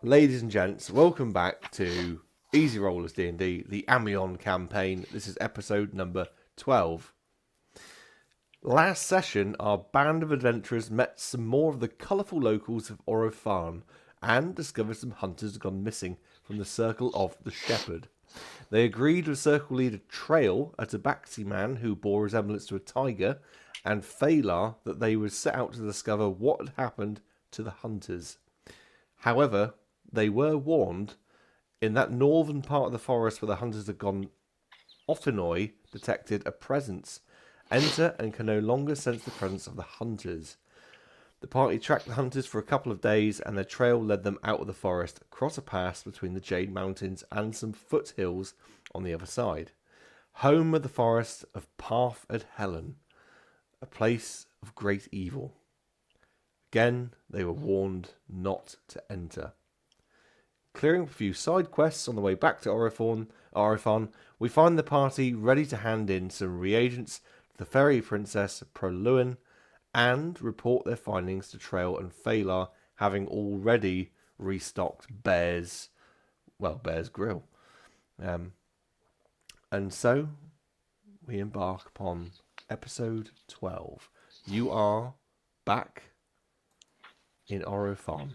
Ladies and gents, welcome back to Easy Rollers DnD, the Amion campaign. This is episode number 12. Last session, our band of adventurers met some more of the colourful locals of Oro Farne and discovered some hunters had gone missing from the Circle of the Shepherd. They agreed with Circle leader Trail, a tabaxi man who bore resemblance to a tiger, and Phalar that they would set out to discover what had happened to the hunters. However, they were warned in that northern part of the forest where the hunters had gone, Ottenoi detected a presence. Enter and can no longer sense the presence of the hunters. The party tracked the hunters for a couple of days and their trail led them out of the forest, across a pass between the Jade Mountains and some foothills on the other side. Home of the forest of Path at Helen, a place of great evil. Again, they were warned not to enter. Clearing up a few side quests on the way back to Oro Farne, we find the party ready to hand in some reagents to the fairy princess Proluan and report their findings to Trail and Phalar, having already restocked Bear's Grill. And so we embark upon episode 12. You are back in Oro Farne.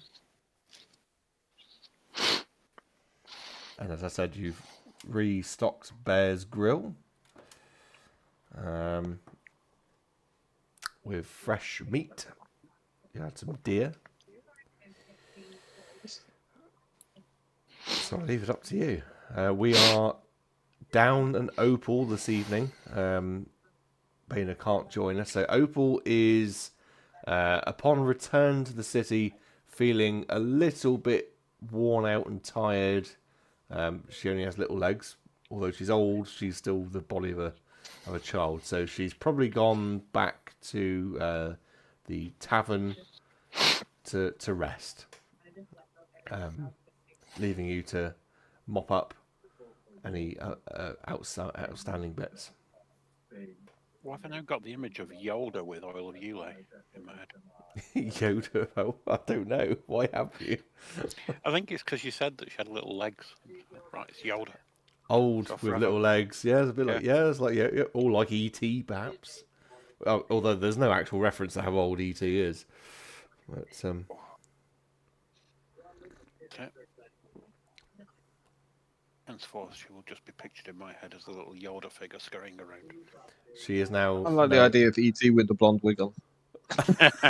And as I said, you've restocked Bear's Grill with fresh meat. You had some deer. So I'll leave it up to you. We are down an Opal this evening. Baina can't join us. So Opal is, upon return to the city, feeling a little bit worn out and tired. She only has little legs. Although she's old, she's still the body of a child. So she's probably gone back to the tavern to rest, leaving you to mop up any outstanding bits. Why have I now got the image of Yoda with oil of Yule in my head? Yoda? Oh, I don't know. Why have you? I think it's because you said that she had little legs. Right, it's Yoda. Old So with forever. little legs. Yeah, it's a bit like it's like all like E.T. perhaps. Although there's no actual reference to how old E.T. is. But Okay. Henceforth, she will just be pictured in my head as a little Yoda figure scurrying around. she is now. I like the idea of E.T. with the blonde wig on.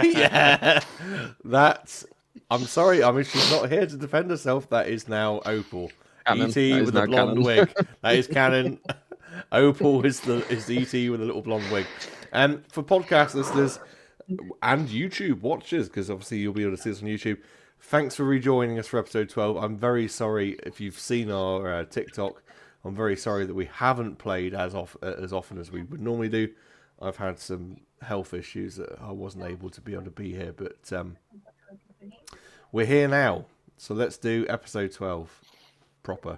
Yeah, that's. I'm sorry. I mean, she's not here to defend herself. That is now Opal. Canon. E.T. That is with a now blonde canon. wig. That is canon. Opal is E.T. with a little blonde wig. And for podcast listeners and YouTube watchers, because obviously you'll be able to see us on YouTube. Thanks for rejoining us for episode 12. I'm very sorry if you've seen our TikTok. I'm very sorry that we haven't played as often as we would normally do. I've had some health issues that I wasn't able to be able to be here, but we're here now. So let's do episode 12 proper.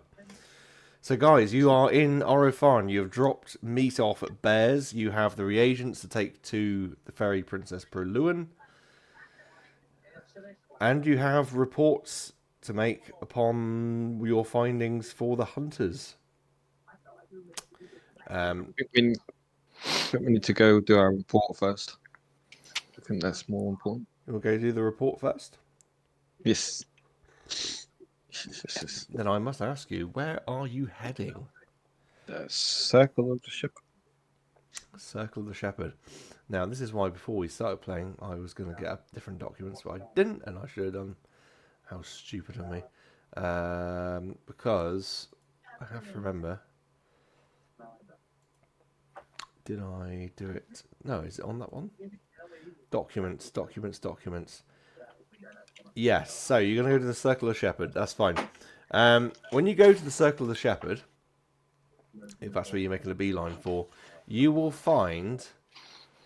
So guys, you are in Oro Farne. You have dropped meat off at Bear's. You have the reagents to take to the fairy princess Proluan. And you have reports to make upon your findings for the hunters. I think we need to go do our report first. I think that's more important. We'll go do the report first. Yes. Then I must ask you, where are you heading? The Circle of the Shepherd. Circle of the Shepherd. Now, this is why before we started playing, I was going to get up different documents, but I didn't, and I should have done. How stupid of me. Because I have to remember. Did I do it? No, is it on that one? Documents. Yes, so you're going to go to the Circle of the Shepherd. That's fine. When you go to the Circle of the Shepherd, if that's where you're making a beeline for, you will find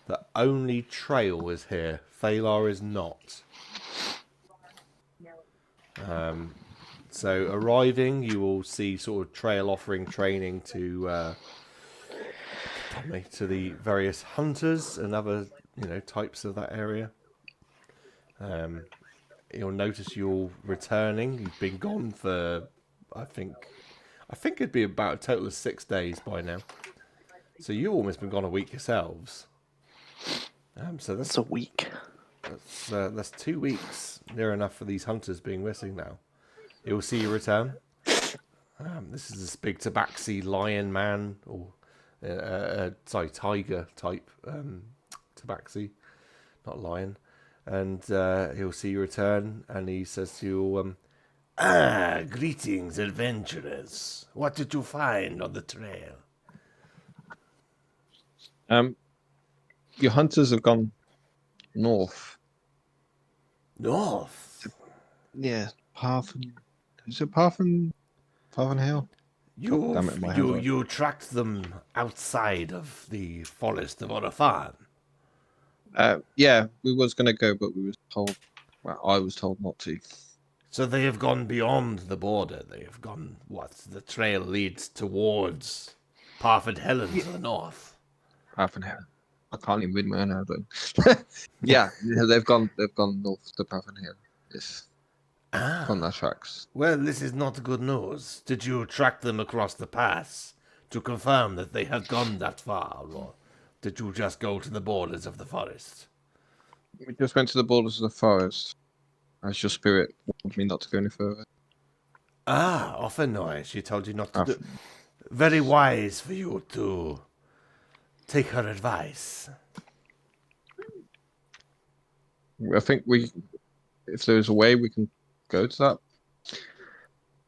that only Trail is here. Phalar is not. So arriving, you will see sort of Trail offering training to the various hunters and other types of that area. You'll notice you're returning. You've been gone for, I think it'd be about a total of 6 days by now. So you've almost been gone a week yourselves. So It's a week. that's 2 weeks, near enough for these hunters being missing now. You'll see you return. This is this big tabaxi lion man, or tiger type tabaxi, not lion. And he'll see you return, and he says to you, greetings, adventurers. What did you find on the trail? Your hunters have gone north. North. Yeah, Parfin. Is it Parfin? Parfin Hill? Damn it, my head's right. You tracked them outside of the forest of Oro Farne. Yeah, we was gonna go, but we was told. Well, I was told not to. So they have gone beyond the border. They have gone, the trail leads towards Parford Helen to the north. Parfin Hill. I can't even read my own handwriting. yeah, they've gone north to Parfin Hill. Yes. On their tracks. Well, this is not good news. Did you track them across the pass to confirm that they had gone that far, or did you just go to the borders of the forest? We just went to the borders of the forest. As your spirit warned me not to go any further. Often no, she told you not to do. Very wise for you to take her advice. I think if there's a way we can go to that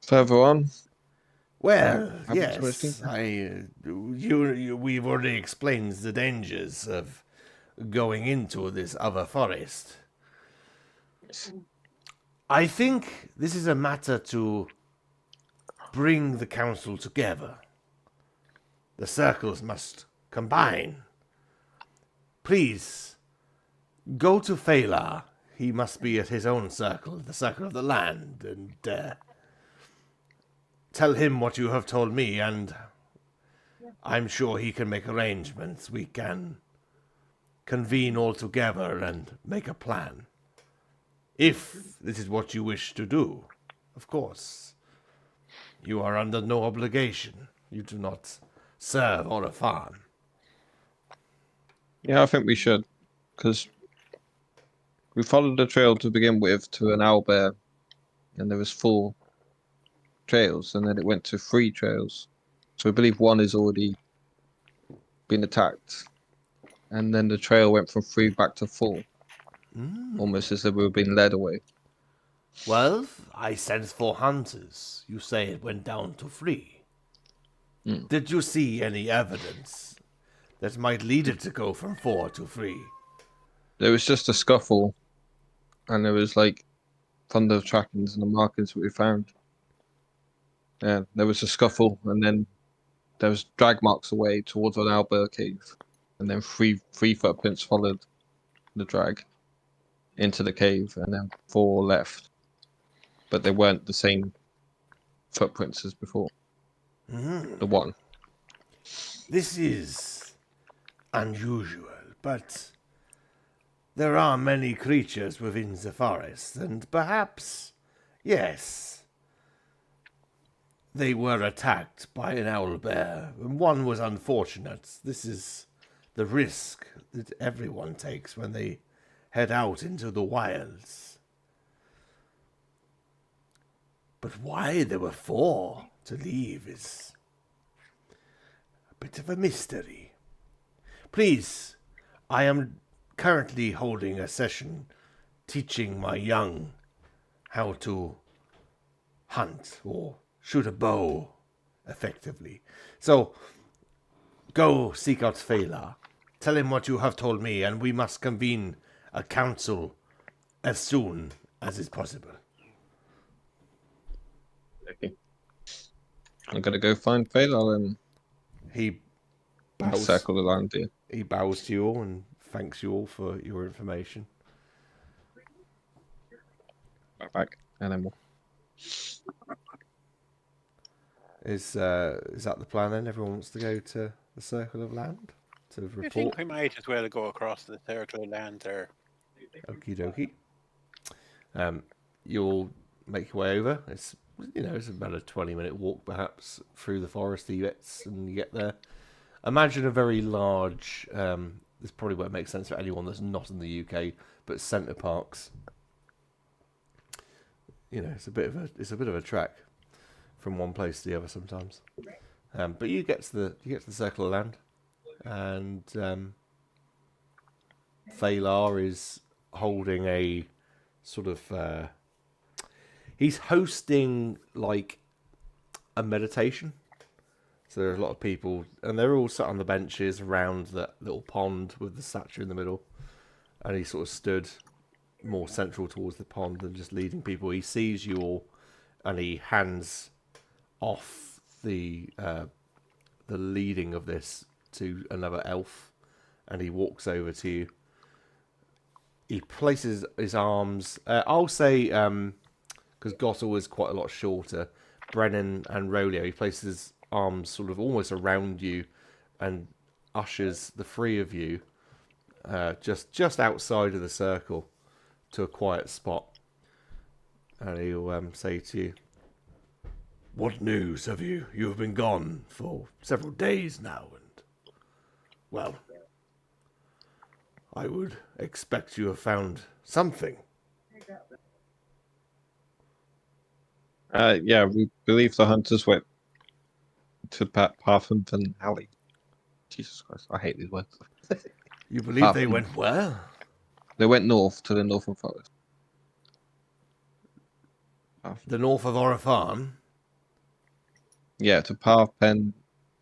further on. Well, yes, we've already explained the dangers of going into this other forest. I think this is a matter to bring the council together. The circles must combine. Please, go to Phalar. He must be at his own circle, the circle of the land, and tell him what you have told me, and I'm sure he can make arrangements. We can convene all together and make a plan. If this is what you wish to do, of course. You are under no obligation. You do not serve Oro Farne. Yeah, I think we should. Because we followed the trail to begin with to an owlbear, and there was 4 trails, and then it went to 3 trails. So I believe 1 is already been attacked. And then the trail went from 3 back to 4. Almost as if we were being led away. Well, I sent 4 hunters. You say it went down to 3. Did you see any evidence that might lead it to go from 4 to 3? There was just a scuffle, and there was like thunder trackings and the markings that we found. Yeah, there was a scuffle, and then there was drag marks away towards an owlbear cave, and then three footprints followed the drag into the cave, and then 4 left, but they weren't the same footprints as before. The one. This is unusual, but there are many creatures within the forest, and perhaps, yes, they were attacked by an owlbear, and one was unfortunate. This is the risk that everyone takes when they head out into the wilds. But why there were 4 to leave is a bit of a mystery. Please, I am currently holding a session teaching my young how to hunt or shoot a bow effectively. So, go seek out Phalar. Tell him what you have told me, and we must convene a council as soon as is possible. Okay. I'm gonna go find Phalar and He bows. circle the land here. He bows to you all and thanks you all for your information. Right back, and then we'll... Is that the plan then? Everyone wants to go to the Circle of Land to I report? think we might as well go across the circle of land there. Okie dokie. You'll make your way over. It's it's about a 20-minute walk perhaps through the foresty bits, and you get there. Imagine a very large. This probably won't make sense for anyone that's not in the UK, but Centre Parks. It's a bit of a trek from one place to the other sometimes. But you get to the circle of land, and Phalar is holding a sort of. He's hosting like a meditation. So there's a lot of people, and they're all sat on the benches around that little pond with the statue in the middle. And he sort of stood more central towards the pond and just leading people. He sees you all, and he hands off the leading of this to another elf, and he walks over to you. He places his arms. I'll say, because Gottel is quite a lot shorter, Brennan and Rolio. He places his arms sort of almost around you, and ushers the three of you just outside of the circle to a quiet spot. And he'll say to you, "What news have you? You have been gone for several days now, and well, I would expect you have found something." Yeah, we believe the hunters went to Partham and Halley. Jesus Christ, I hate these words. You believe they went where? They went north to the northern forest. The north of Oro Farne? Yeah, to Parfen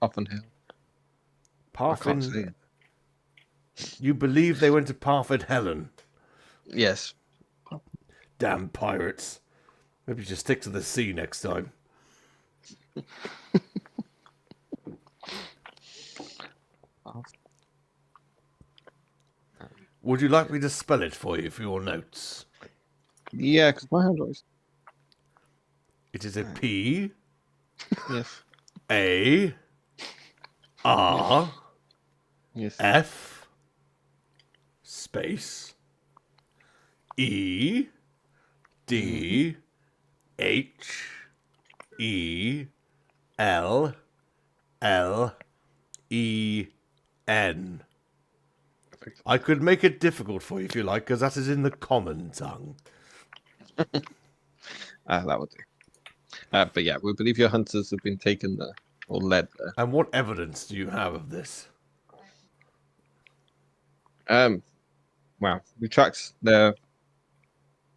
Hill. I can't say Parfin. it. You believe they went to Parford Helen? Yes. Damn pirates. Maybe just stick to the sea next time. Would you like me to spell it for you for your notes? Yeah, because my handwriting. It is a P Yes. A R Yes. F space E D H E L L E N. I could make it difficult for you if you like, because that is in the common tongue. That would do. But yeah, we believe your hunters have been taken there or led there. And what evidence do you have of this? Wow, we tracked their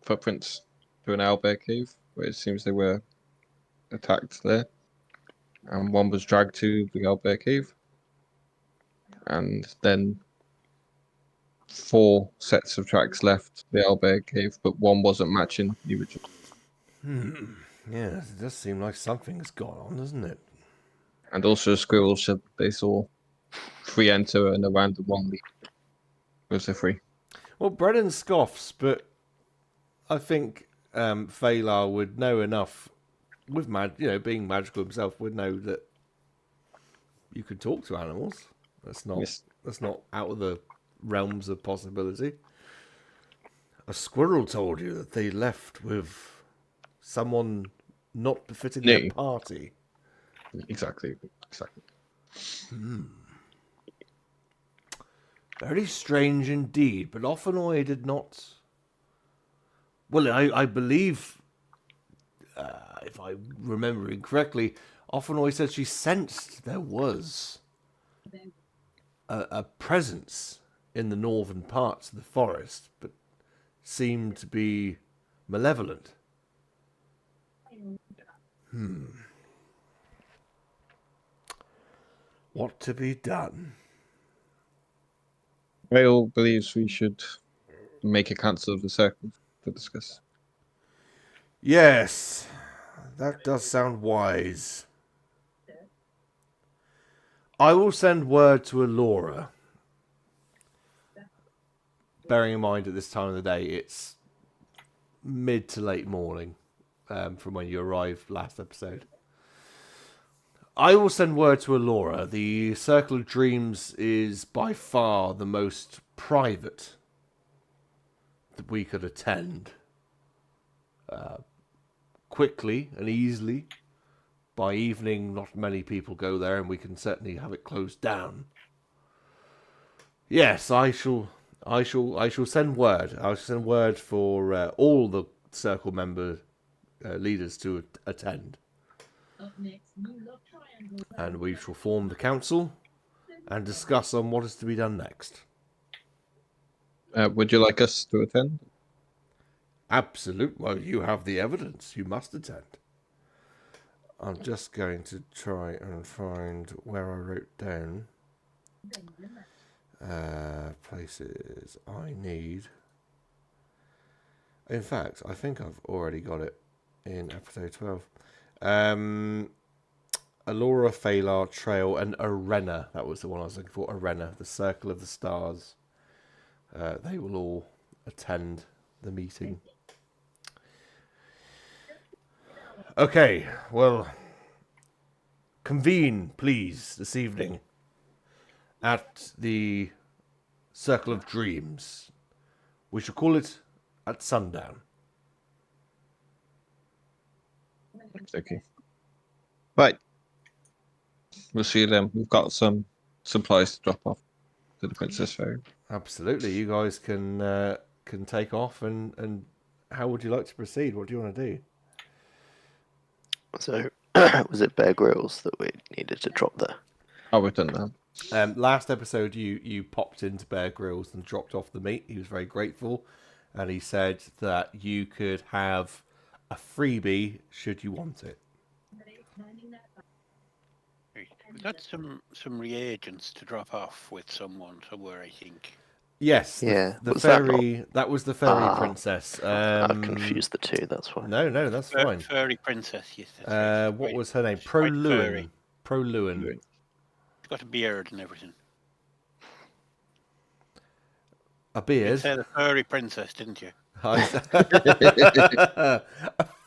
footprints to an owlbear cave where it seems they were attacked there, and one was dragged to the owlbear cave, and then 4 sets of tracks left the owlbear cave, but one wasn't matching the original. Yeah, it does seem like something's gone on, doesn't it? And also squirrels said they saw 3 enter and a random 1 leave. Was there 3? Well, Brennan scoffs, but I think Phalar would know enough with being magical himself, would know that you could talk to animals. That's not out of the realms of possibility. A squirrel told you that they left with someone not befitting their party. Exactly. Very strange indeed, but Offenoy did not. Well, I believe, if I'm remembering correctly, Offenoy said she sensed there was a presence in the northern parts of the forest, but seemed to be malevolent. What to be done? Rail believes we should make a council of the circle to discuss. Yes, that does sound wise. I will send word to Alora. Bearing in mind at this time of the day, it's mid to late morning from when you arrived last episode. I will send word to Alora. The Circle of Dreams is by far the most private that we could attend. quickly and easily. By evening, not many people go there, and we can certainly have it closed down. Yes, I shall send word. I shall send word for all the circle member leaders to attend, and we shall form the council and discuss on what is to be done next. Would you like us to attend? Absolute. Well, you have the evidence. You must attend. I'm just going to try and find where I wrote down places I need. In fact, I think I've already got it in episode 12. Alora, Phalar, Trail, and Arena. That was the one I was looking for. Arena, the Circle of the Stars. They will all attend the meeting. Okay, well, convene, please, this evening at the Circle of Dreams. We shall call it at sundown. Okay. Right. We'll see you then. We've got some supplies to drop off to the Princess Fairy. Absolutely, you guys can take off, and how would you like to proceed? What do you want to do? So, was it Bear Grylls that we needed to drop there? Oh, we've done that. Last episode, you popped into Bear Grylls and dropped off the meat. He was very grateful, and he said that you could have a freebie should you want it. We've got some reagents to drop off with someone somewhere, I think. Yes, Yeah. the Was that fairy. That was the fairy Ah. princess. I've confused the two, that's why. No, that's fine. Furry princess, yes. That's right. What was her name? She's quite Proluin. furry. Proluin. She's got a beard and everything. A You beard. said a furry princess, didn't you? A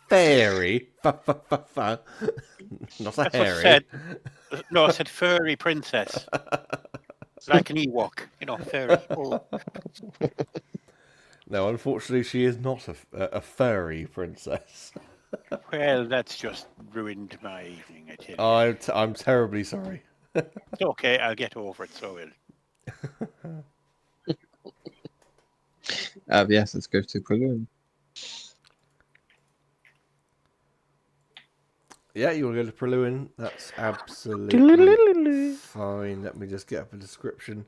fairy. Not a That's what I hairy. said. No, I said furry princess. Like an Ewok, furry. Oh. No, unfortunately, she is not a furry princess. Well, that's just ruined my evening, I tell you. I'm terribly sorry. It's okay, I'll get over it, so will. Yes, let's go to Pruluin. Yeah, you want to go to Proluin? That's absolutely fine. Let me just get up a description.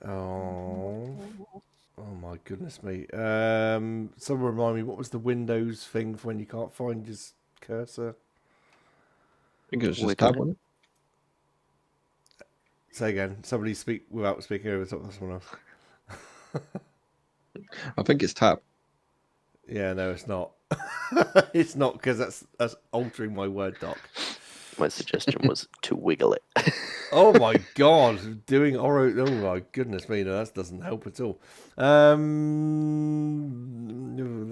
Oh my goodness me. Someone remind me, what was the Windows thing for when you can't find your cursor? I think it was just Wiggle. that one. Say again. Somebody speak without speaking over the top of someone else. I think it's tab. Yeah, no, it's not. It's not, because that's altering my Word doc. My suggestion was to wiggle it. Oh my god, doing Oro. Oh my goodness me, no, that doesn't help at all. There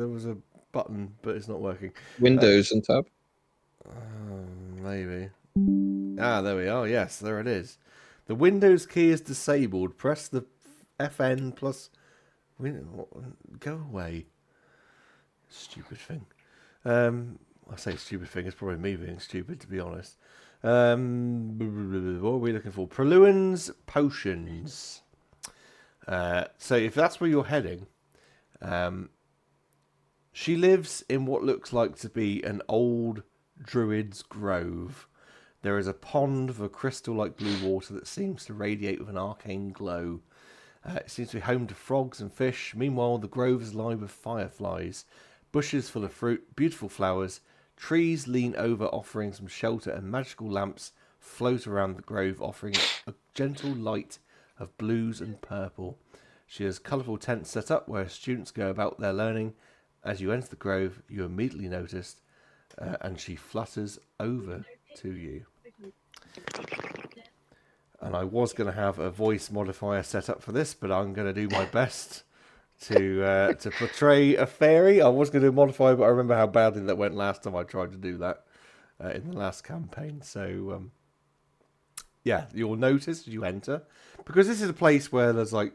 was a button, but it's not working. Windows and tab. Maybe. Ah, there we are. Yes, there it is. The Windows key is disabled. Press the FN plus. Go away. Stupid thing. I say stupid thing. It's probably me being stupid, to be honest. What are we looking for? Proluin's potions. So if that's where you're heading, she lives in what looks like to be an old druid's grove. There is a pond of a crystal-like blue water that seems to radiate with an arcane glow. It seems to be home to frogs and fish. Meanwhile, the grove is lined with fireflies, bushes full of fruit, beautiful flowers. Trees lean over, offering some shelter, and magical lamps float around the grove, offering a gentle light of blues and purple. She has colourful tents set up where students go about their learning. As you enter the grove, you immediately notice, and she flutters over to you. And I was going to have a voice modifier set up for this, but I'm going to do my best to portray a fairy. I was going to modify, but I remember how badly that went last time I tried to do that in the last campaign. So, yeah, you'll notice as you enter, because this is a place where there's like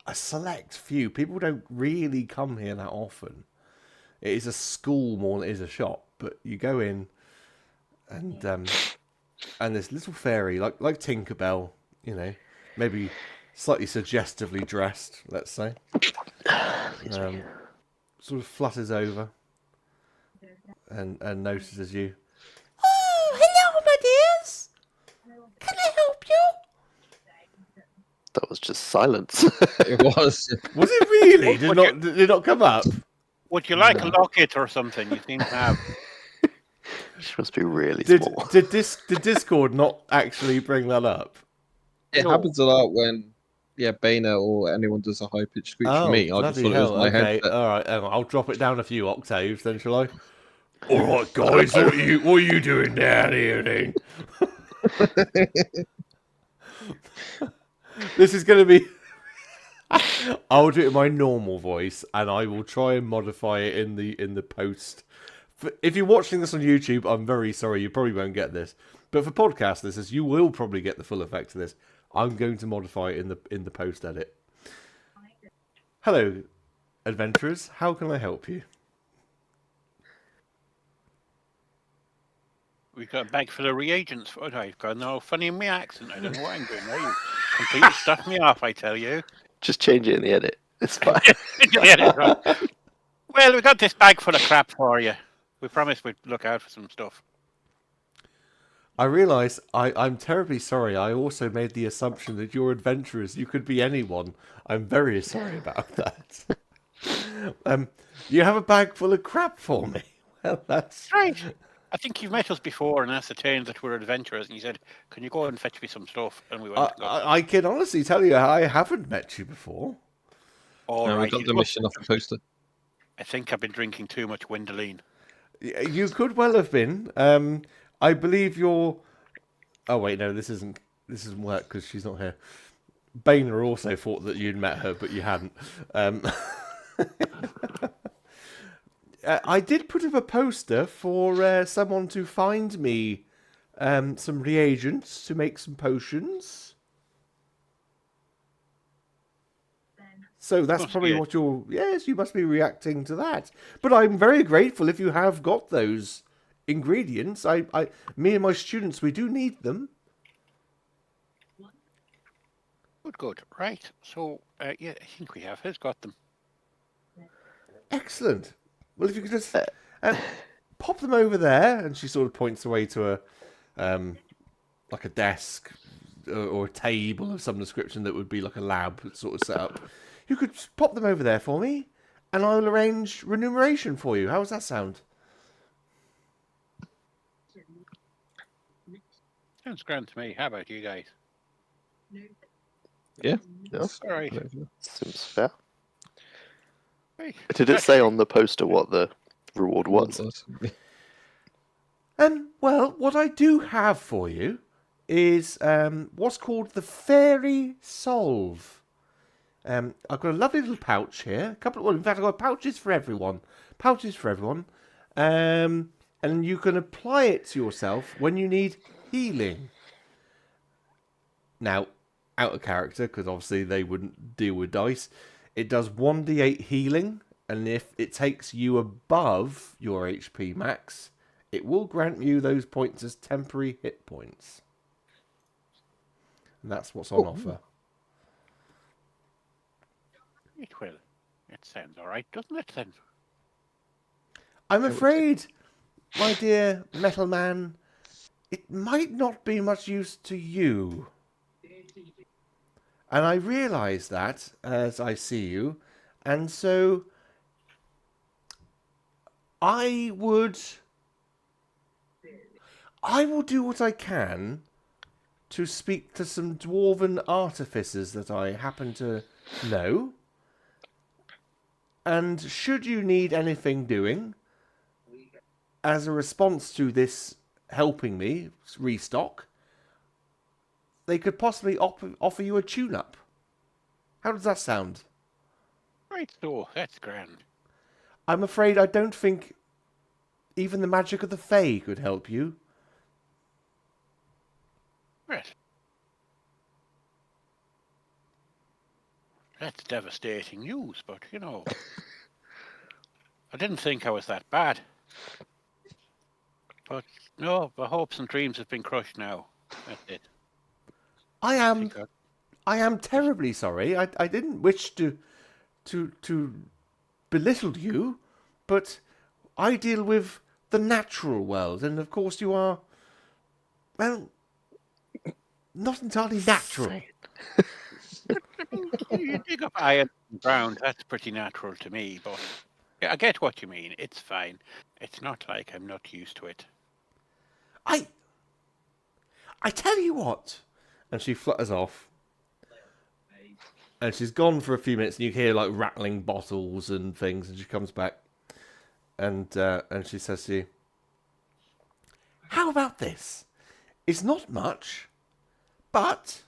a select few. People don't really come here that often. It is a school more than it is a shop. But you go in, and this little fairy, like Tinkerbell, you know, maybe slightly suggestively dressed, let's say, sort of flutters over and notices you. Oh, hello, my dears. Can I help you? That was just silence. It was. Was it really? Would Did it not come up? Would you like No. a locket or something? You seem to have. She must be really Did small. did Discord not actually bring that up? It No. happens a lot when, Bana or anyone does a high pitched screech for me. I just bloody thought hell! it was my Okay, headset. all right. Hang on. I'll drop it down a few octaves, then shall I? All right, guys. What are you doing down here, then? This is going to be. I'll do it in my normal voice, and I will try and modify it in the post. If you're watching this on YouTube, I'm very sorry. You probably won't get this, but for podcast listeners, you will probably get the full effect of this. I'm going to modify it in the post edit. Hello, adventurers. How can I help you? We've got a bag full of reagents. Oh, I've got no funny in my accent. I don't know what I'm doing. Now. You completely stuffed me off, I tell you. Just change it in the edit. It's fine. Yeah, that's right. Well, we got this bag full of crap for you. We promised we'd look out for some stuff. I realise I'm terribly sorry. I also made the assumption that you're adventurers. You could be anyone. I'm very sorry about that. You have a bag full of crap for me. Well, that's Right. I think you've met us before and ascertained that we're adventurers, and you said, "Can you go and fetch me some stuff?" And we went. I can honestly tell you I haven't met you before. All No, we right. got the mission off the poster. I think I've been drinking too much Windoline. You could well have been. I believe you're. Oh wait, no, this isn't work because she's not here. Boehner also thought that you'd met her, but you hadn't. I did put up a poster for someone to find me some reagents to make some potions. So that's Must probably be it. what you're... Yes, you must be reacting to that. But I'm very grateful if you have got those ingredients. Me and my students, we do need them. Good. Right. So, yeah, I think we have. Who's got them? Excellent. Well, if you could just pop them over there, and she sort of points away to like a desk or a table of some description that would be like a lab sort of setup. You could just pop them over there for me, and I'll arrange remuneration for you. How does that sound? Sounds grand to me. How about you guys? Yeah. Yeah. All right. Seems fair. Right. Did it say on the poster what the reward was? Well, what I do have for you is what's called the Fairy Solve. I've got a lovely little pouch here. In fact, I've got pouches for everyone. And you can apply it to yourself when you need healing. Now, out of character, because obviously they wouldn't deal with dice. It does 1d8 healing, and if it takes you above your HP max, it will grant you those points as temporary hit points. And that's what's on offer. It will. It sounds all right, doesn't it, then? I'm afraid, my dear metal man, it might not be much use to you. And I realise that as I see you, and so I will do what I can to speak to some dwarven artificers that I happen to know. And should you need anything doing, as a response to this helping me restock, they could possibly offer you a tune-up. How does that sound? Right, so that's grand. I'm afraid I don't think even the magic of the Fae could help you. Right. That's devastating news, but, you know. I didn't think I was that bad. But no, the hopes and dreams have been crushed now. That's it. I am Think I am terribly sorry. I didn't wish to belittle you, but I deal with the natural world, and of course you are, well, not entirely natural. Say you dig up iron in the ground, that's pretty natural to me, but yeah, I get what you mean. It's fine. It's not like I'm not used to it. I tell you what, and she flutters off, and she's gone for a few minutes, and you hear like rattling bottles and things, and she comes back, and she says to you, "How about this? It's not much, but,"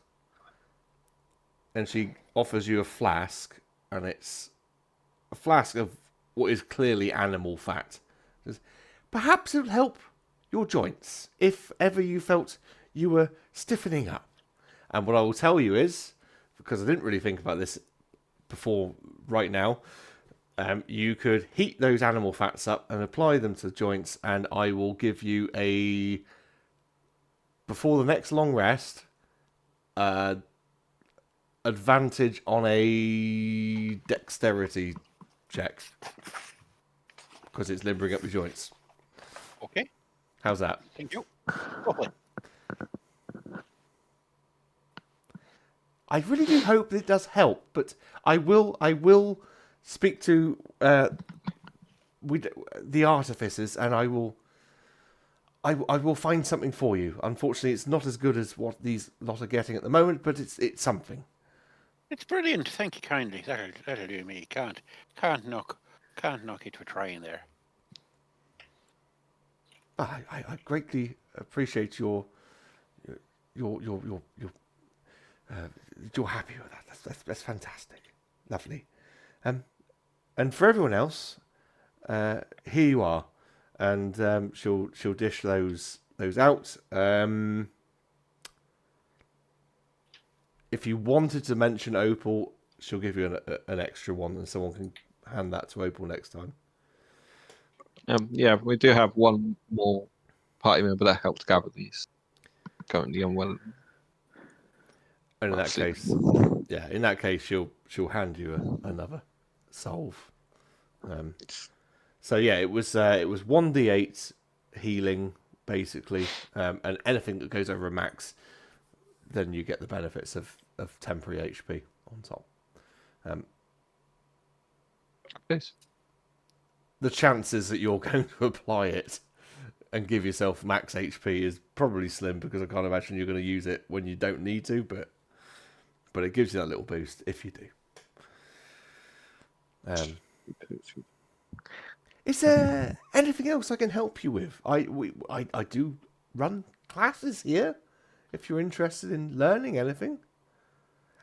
and she offers you a flask, and it's a flask of what is clearly animal fat. She says, "Perhaps it'll help your joints if ever you felt you were stiffening up." And what I will tell you is, because I didn't really think about this before right now, you could heat those animal fats up and apply them to the joints, and I will give you before the next long rest, advantage on a dexterity check, because it's limbering up your joints. Okay, How's that? thank you. Lovely. I really do hope that it does help, but I will speak to the artificers, and I will find something for you. Unfortunately, it's not as good as what these lot are getting at the moment, but it's something. It's brilliant. Thank you kindly. That'll do me. Can't knock it for trying there. I greatly appreciate your you're happy with that. That's fantastic, lovely. And for everyone else, here you are, and she'll dish those out. If you wanted to mention Opal, she'll give you an extra one, and someone can hand that to Opal next time. Yeah, we do have one more party member that helped gather these. Currently unwell. And in that case, she'll hand you another solve. So yeah, it was 1d8 healing basically, and anything that goes over a max, then you get the benefits of temporary HP on top. Yes. The chances that you're going to apply it and give yourself max HP is probably slim, because I can't imagine you're going to use it when you don't need to, but it gives you that little boost if you do. Is there anything else I can help you with? I do run classes here, if you're interested in learning anything.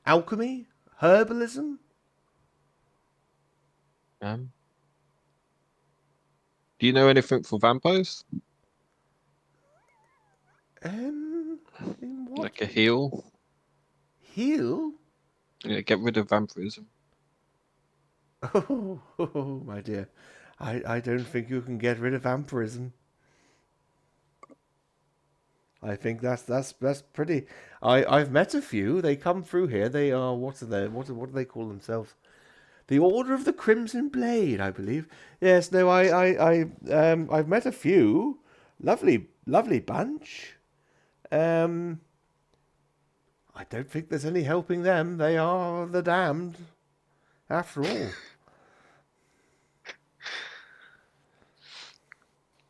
Alchemy, herbalism. Do you know anything for vampires? In what? Like a heal? Heal? Yeah, get rid of vampirism. Oh, my dear. I don't think you can get rid of vampirism. I think that's pretty. I've met a few. They come through here. They are, what do they call themselves? The Order of the Crimson Blade, I believe. Yes, no, I've met a few. Lovely bunch. I don't think there's any helping them. They are the damned, after all.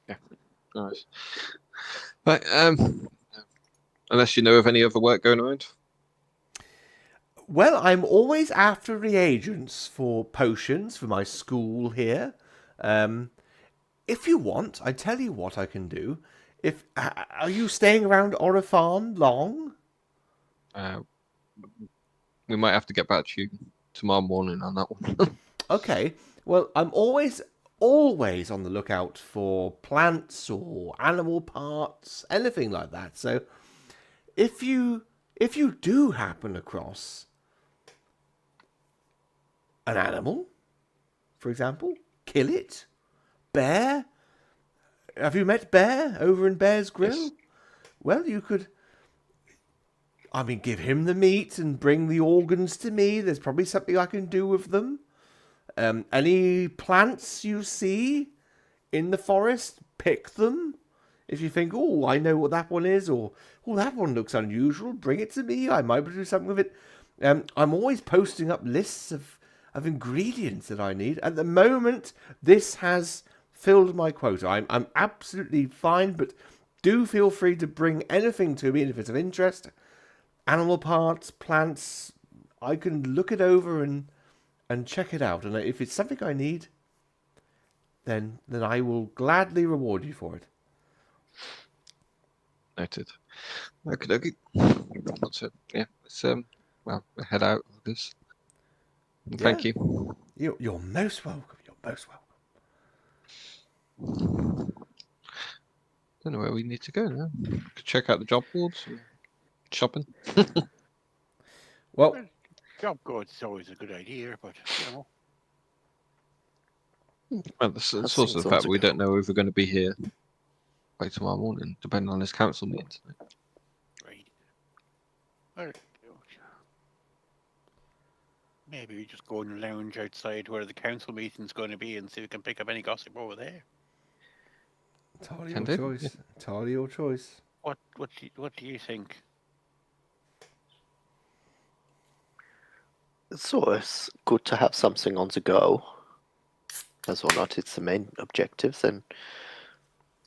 Yeah, nice. Right, unless you know of any other work going around. Well, I'm always after reagents for potions for my school here. If you want, I tell you what I can do. Are you staying around Oro Farne long? We might have to get back to you tomorrow morning on that one. Okay. Well, I'm always on the lookout for plants or animal parts, anything like that. So, if you do happen across an animal, for example, kill it, Bear? Have you met Bear over in Bear's Grill? Yes. Well, you could, give him the meat and bring the organs to me. There's probably something I can do with them. Any plants you see in the forest, pick them. If you think, oh, I know what that one is, or, oh, that one looks unusual, bring it to me. I might be able to do something with it. I'm always posting up lists of ingredients that I need. At the moment, this has filled my quota. I'm absolutely fine, but do feel free to bring anything to me if it's of interest. Animal parts, plants, I can look it over and check it out. And if it's something I need, then I will gladly reward you for it. Noted. Okay. That's it. Yeah. Let's head out of this. Thank Yeah. you. You're most welcome. You're most welcome. Don't know where we need to go now. Could check out the job boards. Shopping. Well, Job boards is always a good idea, but Well, it's That's also things the fact on we to go. don't know if we're going to be here by tomorrow morning, depending on this council meeting tonight. right. Well, maybe we just go and lounge outside where the council meeting's going to be and see if we can pick up any gossip over there. entirely Can your do, choice. yeah. Entirely your choice. What do you think? It's always good to have something on the go. As or not, it's the main objective, then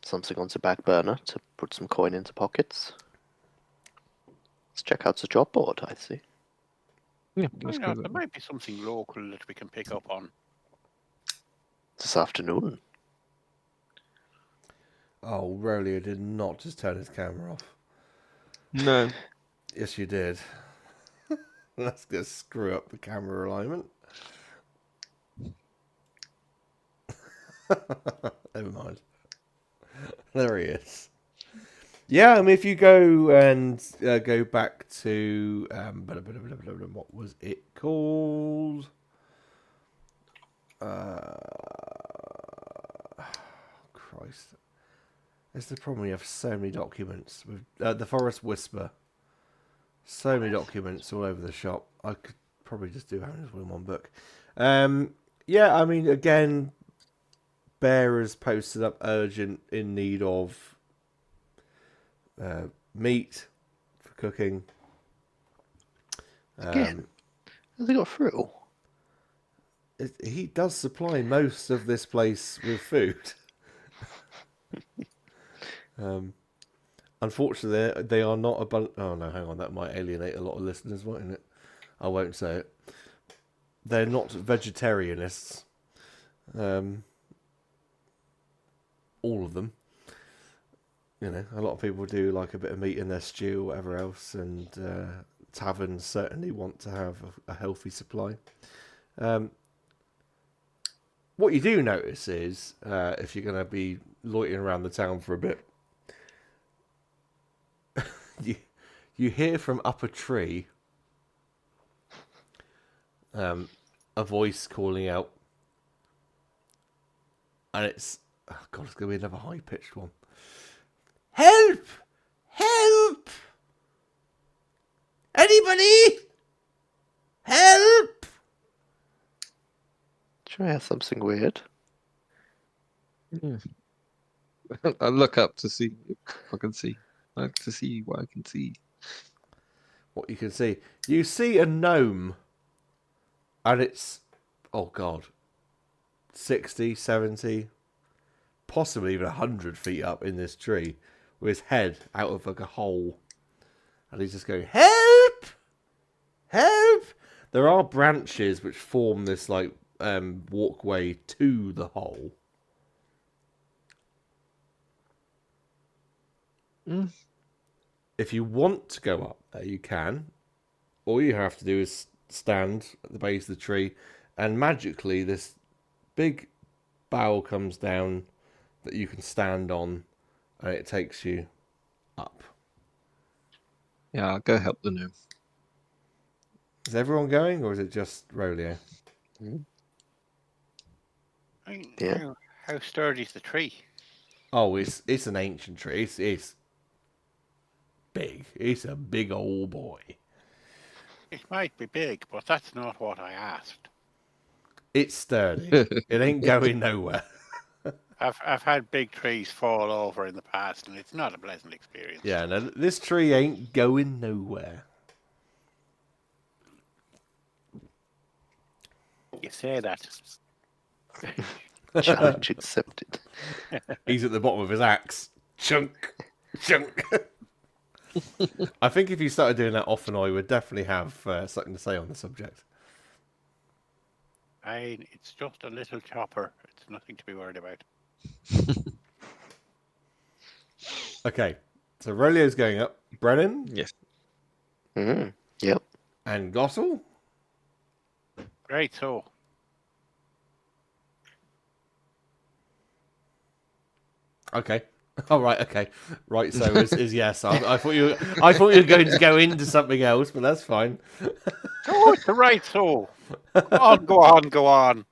something on the back burner to put some coin into pockets. Let's check out the job board, I see. Yeah, Why let's go. not? There might be something local that we can pick up on. This afternoon. Oh, Rolio did not just turn his camera off. No. Yes, you did. That's going to screw up the camera alignment. Never mind. There he is. Yeah, if you go and go back to what was it called? Christ, it's the problem. We have so many documents with the Forest Whisper. So many documents all over the shop. I could probably just do having this all in one book. Yeah, again, Bear has posted up urgent in need of meat for cooking. Again? Has he got through? He does supply most of this place with food. Unfortunately, they are not abundant. Oh no, hang on, that might alienate a lot of listeners, mightn't it? I won't say it. They're not vegetarianists. All of them. A lot of people do like a bit of meat in their stew or whatever else, and taverns certainly want to have a healthy supply. What you do notice is, if you're going to be loitering around the town for a bit, you hear from up a tree a voice calling out, and it's going to be another high pitched one. Help! Help! Anybody? Help! Should I have something weird? Yeah. I look up to see if I can see. I like to see what I can see. What you can see. You see a gnome. And it's, oh God, 60, 70, possibly even 100 feet up in this tree, with his head out of like a hole. And he's just going, help! Help! There are branches which form this like walkway to the hole. If you want to go up there, you can. All you have to do is stand at the base of the tree, and magically this big bough comes down that you can stand on, and it takes you up. Yeah, I'll go help the gnome. Is everyone going, or is it just Rolio? Yeah. How sturdy is the tree? Oh, it's an ancient tree. It's big. It's a big old boy. It might be big, but that's not what I asked. It's sturdy. It ain't going nowhere. I've had big trees fall over in the past, and it's not a pleasant experience. Yeah, no, this tree ain't going nowhere. You say that. Challenge accepted. He's at the bottom of his axe. Chunk. Chunk. I think if you started doing that often, I would definitely have something to say on the subject. It's just a little chopper. It's nothing to be worried about. Okay, so Rolio's going up. Brennan Yes. Yep. and Gossel. Right, so Okay. All right. Okay. Right. So is yes. I thought you were going to go into something else, but that's fine. oh, it's the right so. Go on, go on, go on.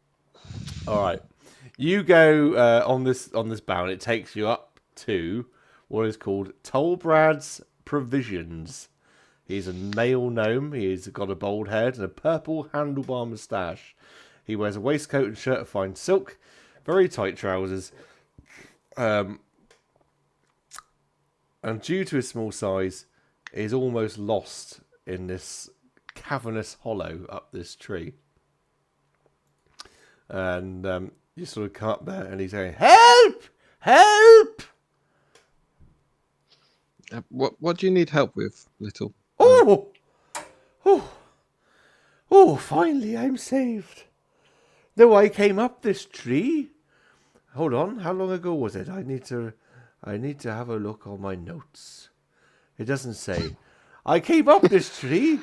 All right. You go on this bound. It takes you up to what is called Tolbrad's Provisions. He's a male gnome. He's got a bald head and a purple handlebar moustache. He wears a waistcoat and shirt of fine silk, very tight trousers. And due to his small size, is almost lost in this cavernous hollow up this tree. And you sort of come up there, and he's going, "Help! Help! What do you need help with, little? Oh, oh! Finally, I'm saved. No, I came up this tree. Hold on, how long ago was it? I need to have a look on my notes. It doesn't say. I came up this tree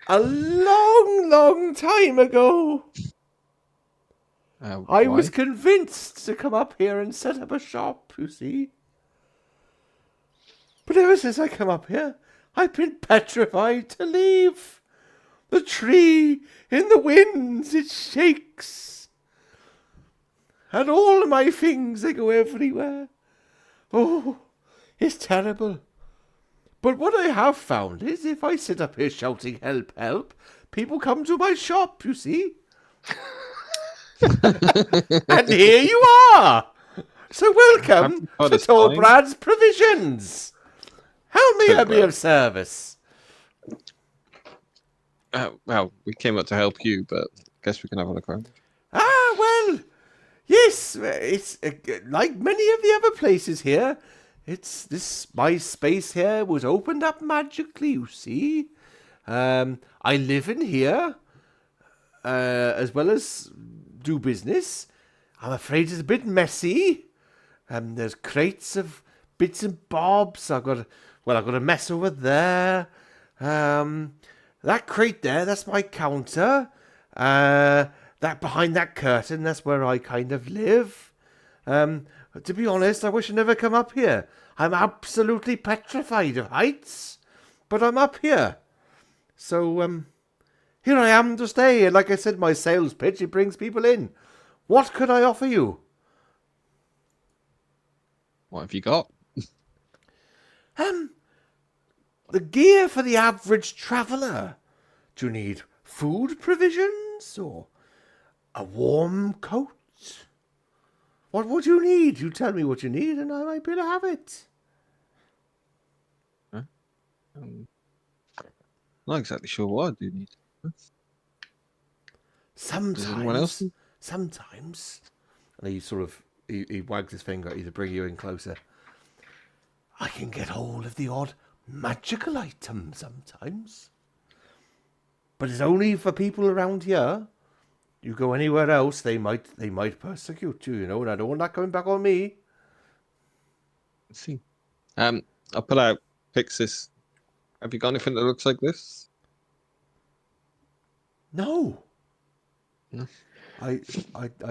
a long, long time ago. I Why? was convinced to come up here and set up a shop, you see. But ever since I come up here, I've been petrified to leave. The tree in the winds, it shakes. And all of my things, they go everywhere. Oh, it's terrible. But what I have found is if I sit up here shouting, help, help, people come to my shop, you see. And here you are. So welcome got to a sign? Tolbrad's Provisions. How may I be Tolbrad. of service? Well, we came up to help you, but I guess we can have a look around. Ah, well, yes, it's like many of the other places here. My space here was opened up magically, you see. I live in here, as well as do business. I'm afraid it's a bit messy. There's crates of bits and bobs. I've got a mess over there. That crate there, that's my counter. That behind that curtain, that's where I kind of live. To be honest, I wish I never come up here. I'm absolutely petrified of heights, but I'm up here. So, here I am to stay. And like I said, my sales pitch, it brings people in. What could I offer you? What have you got? The gear for the average traveller. Do you need food provisions or a warm coat? What would you need? You tell me what you need and I might be able to have it. Not exactly sure what I do need. anyone else? Sometimes. And he wags his finger at you to bring you in closer. I can get hold of the odd magical item sometimes. But it's only for people around here. You go anywhere else, they might persecute you, and I don't want that coming back on me. Let's see. I'll pull out Pixis. Have you got anything that looks like this? No. No. I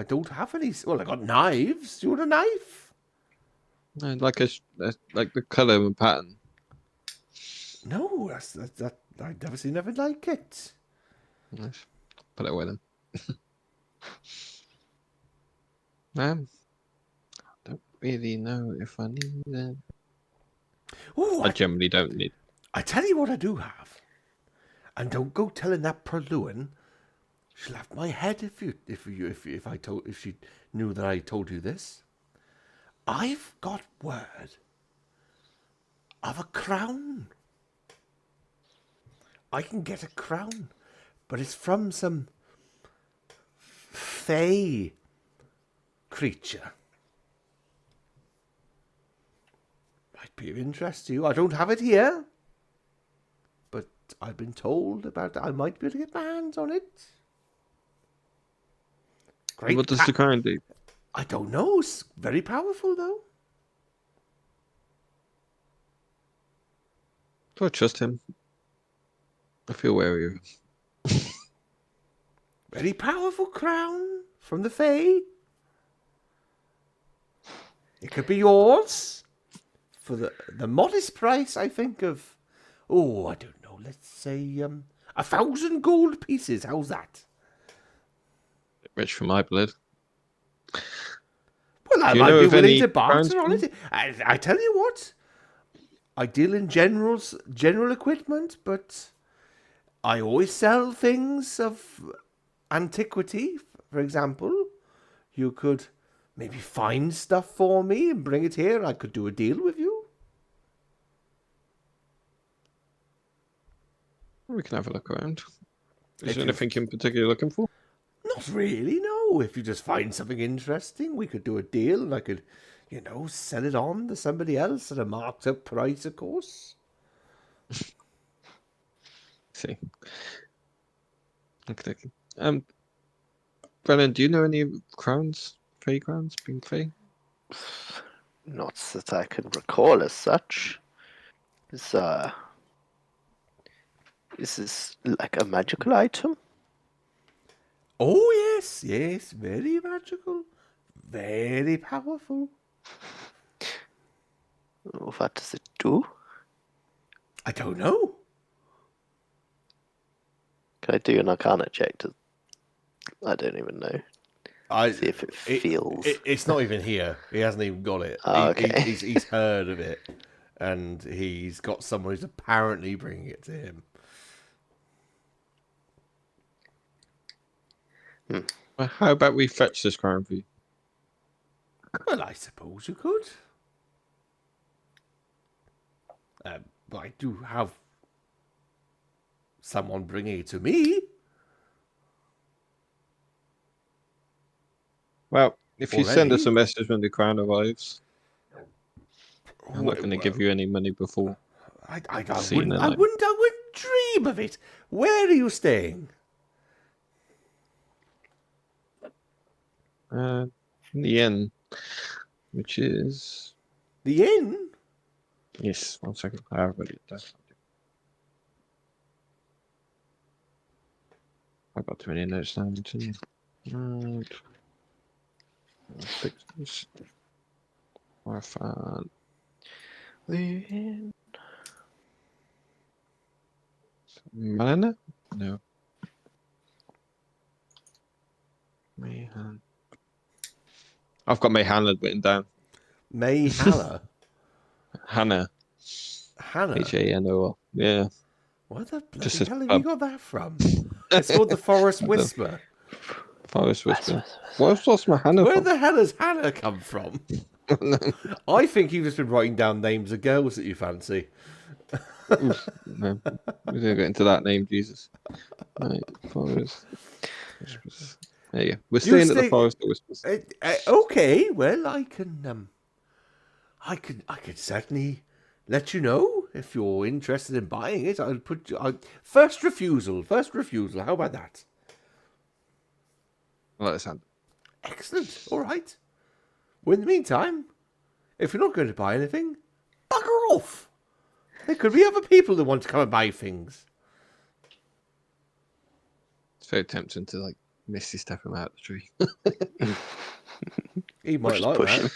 don't have any. Well, I got knives. Do you want a knife? Like like the colour and pattern. No, that I've never seen anything like it. Nice. Put it away then. Don't really know if I need it. Oh, I generally don't need. I tell you what I do have. And don't go telling that Perluan. She'll have my head if she knew that I told you this. I've got word of a crown. I can get a crown, but it's from some fey creature. Might be of interest to you. I don't have it here, but I've been told about it. I might be able to get my hands on it. Great. What does the crown do? I don't know. It's very powerful, though. Do I trust him? I feel wary of him. Very powerful crown from the Fae. It could be yours for the modest price, I think, of, I don't know, let's say 1,000 gold pieces. How's that? Rich for my blood. Well, I Do you might know be of willing any to crowns barter on it. I tell you what, I deal in general equipment, but I always sell things of antiquity. For example, you could maybe find stuff for me and bring it here. I could do a deal with you. We can have a look around. If Is there you- anything in particular you're looking for? Not really, no. If you just find something interesting, we could do a deal and I could, sell it on to somebody else at a marked up price, of course. See. Okay. Brennan, do you know any crowns? Fey crowns? Being fey? Not that I can recall as such. Is this like a magical item? Oh, yes, very magical. Very powerful. What does it do? I don't know. Can I do an Arcana check? I don't even know. See if it feels. It's not even here. He hasn't even got it. Oh, okay. He's heard of it. And he's got someone who's apparently bringing it to him. Well, how about we fetch this crown for you? Well, I suppose you could. But I do have someone bringing it to me. Well, if you send us a Already? message when the crown arrives, I'm not going to give you any money before. I Seeing wouldn't, it, I like- wouldn't dream of it. Where are you staying? In the inn, which is... The inn? Yes, 1 second. I have got it down. I've got too many notes down. Right. Fix this. I found... Melina? No. Mayhan. I've got Mayhanna written down. May Hannah. Hannah. Hannah. H-A-N-O-R. Yeah. Where the bloody Just as hell have pub. you got that from? It's called the Forest Whisper. Forest Whisper. What's my Hannah Where from? the hell has Hannah come from? I think you've just been writing down names of girls that you fancy. No. We're going to get into that name, Jesus. Right, Forest Whispers. There you go. We're staying at the Forest of Whispers. Okay, well, I could certainly let you know if you're interested in buying it. I'll put first refusal. How about that? I like the sound. Excellent. All right. Well, in the meantime, if you're not going to buy anything, bugger off. There could be other people that want to come and buy things. It's very tempting to like misty step him out the tree. He might just like push that.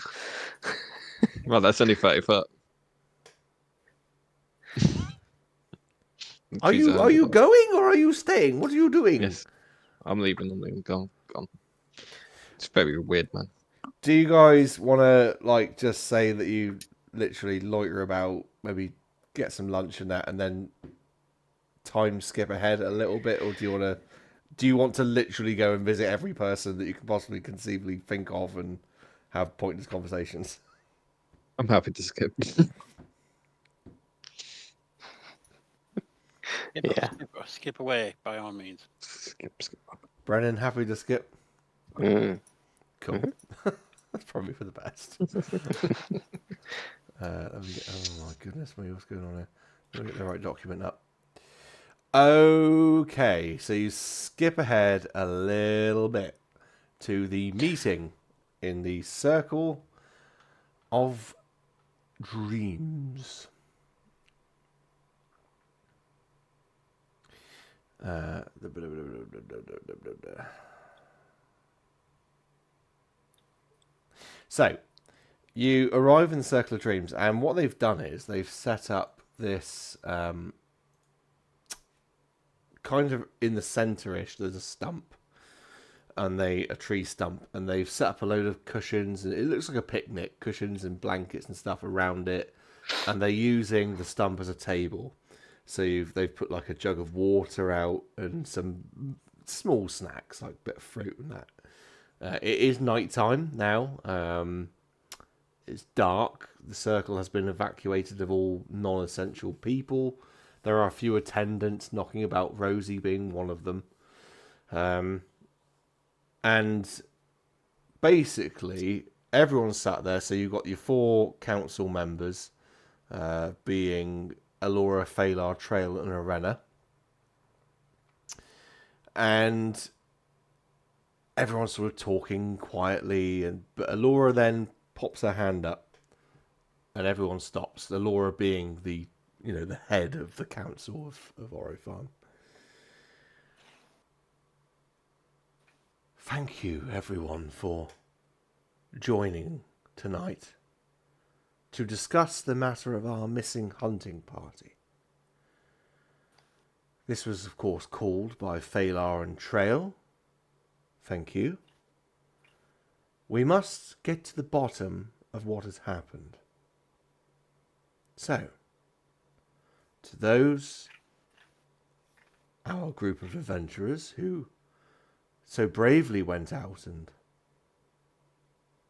Well, that's only 30 foot. Are you going or are you staying? What are you doing? Yes. I'm leaving. Gone. It's very weird, man. Do you guys want to like just say that you literally loiter about, maybe get some lunch and that, and then time skip ahead a little bit, or do you want to literally go and visit every person that you can possibly conceivably think of and have pointless conversations? I'm happy to skip. Yeah. Skip away by all means. skip. Brennan, happy to skip? Mm. Cool. That's probably for the best. Oh my goodness me, what's going on here? Let me get the right document up. Okay, so you skip ahead a little bit to the meeting in the Circle of Dreams. So, you arrive in the Circle of Dreams, and what they've done is they've set up this kind of in the centre-ish. There's a stump, and a tree stump, and they've set up a load of cushions, and it looks like a picnic, cushions and blankets and stuff around it, and they're using the stump as a table. So they've put like a jug of water out and some small snacks, like a bit of fruit and that. It is nighttime now. It's dark. The Circle has been evacuated of all non-essential people. There are a few attendants knocking about, Rosie being one of them. And basically, everyone's sat there. So you've got your 4 council members, being Alora, Phalar, Trail, and Arena. And everyone's sort of talking quietly, but Alora then pops her hand up, and everyone stops. Alora being the head of the council of Oro Farne. Thank you, everyone, for joining tonight to discuss the matter of our missing hunting party. This was, of course, called by Phalar and Trail. Thank you. We must get to the bottom of what has happened. So, to those, our group of adventurers who so bravely went out and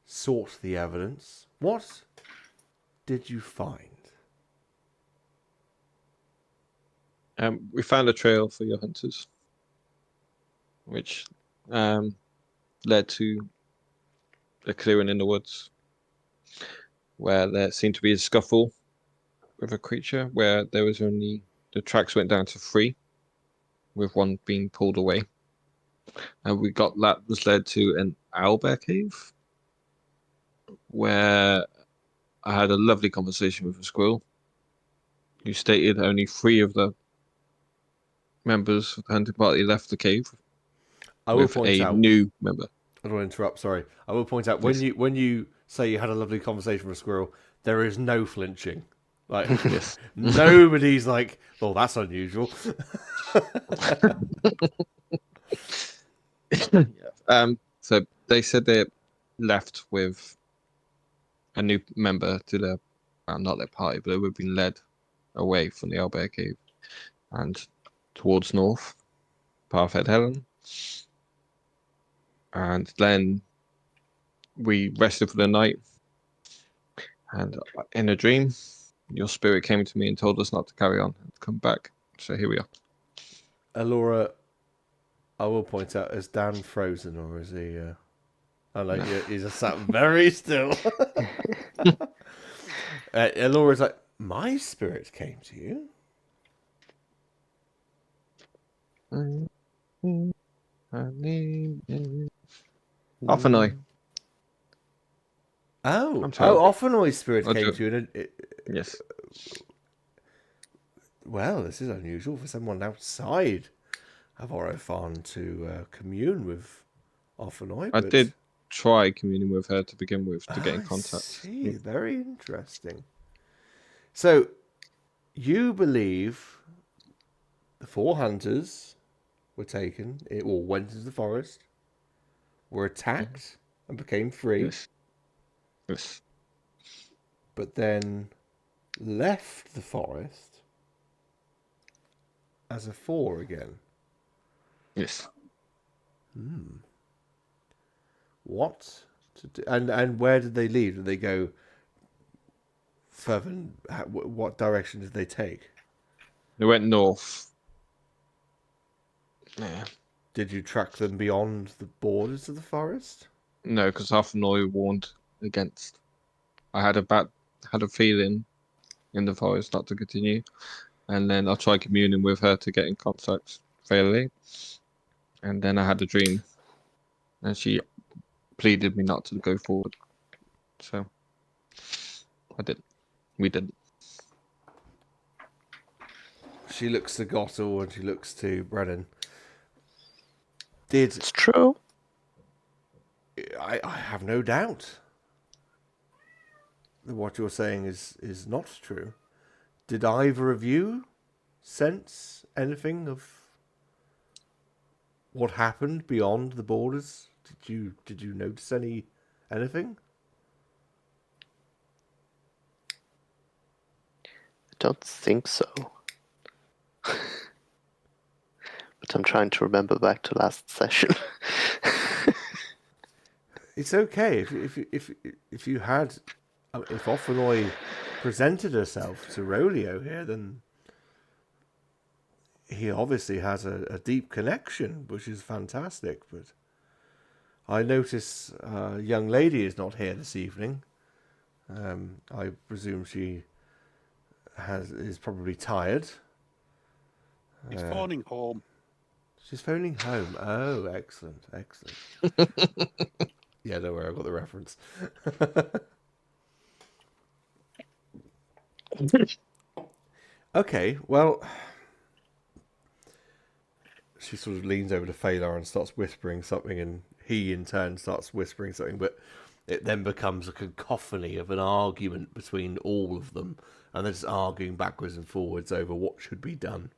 sought the evidence, what did you find? We found a trail for your hunters, which led to a clearing in the woods where there seemed to be a scuffle with a creature, where there was only the tracks went down to 3, with one being pulled away. And we got that was led to an owlbear cave, where I had a lovely conversation with a squirrel who stated only 3 of the members of the hunting party left the cave I will with point a out. new member. I don't want to interrupt. Sorry. I will point out Yes. when you say you had a lovely conversation with a squirrel, there is no flinching. Like Yes. nobody's like, "Well, that's unusual." So they said they left with a new member to their, well, not their party, but they were being led away from the Owlbear Cave and towards north, Parfait Helen. And then we rested for the night. And in a dream, your spirit came to me and told us not to carry on and come back. So here we are. Alora, I will point out, is Dan frozen or is he? I like he's just sat very still. Alora's like, my spirit came to you. Offenoy. Oh, I'm sorry. Offenoy's spirit I'll came do to you. Yes. Well, this is unusual for someone outside of Oro Farne to commune with Offenoy. I did try communing with her to begin with to get in contact. See, very interesting. So, you believe the 4 hunters were taken, or went into the forest, were attacked and became free, Yes. Yes. but then left the forest as a 4 again. Yes. What to do? And where did they leave? Did they go further? What direction did they take? They went north. Yeah. Did you track them beyond the borders of the forest? No, because half an oil warned against. I had a feeling in the forest not to continue, and then I tried communing with her to get in contact fairly, and then I had a dream, and she pleaded me not to go forward. So I did. We did. She looks to Gottel and she looks to Brennan. Did It's true. I have no doubt that what you're saying is not true. Did either of you sense anything of what happened beyond the borders? Did you notice anything? I don't think so. But I'm trying to remember back to last session. It's okay if you had if Offanoy presented herself to Rolio here, then he obviously has a deep connection, which is fantastic. But I notice a young lady is not here this evening. I presume she is probably tired. He's phoning home. She's phoning home. Oh, excellent. Yeah, don't worry, I've got the reference. Okay, well, she sort of leans over to Phalar and starts whispering something, and he in turn starts whispering something, but it then becomes a cacophony of an argument between all of them, and they're just arguing backwards and forwards over what should be done.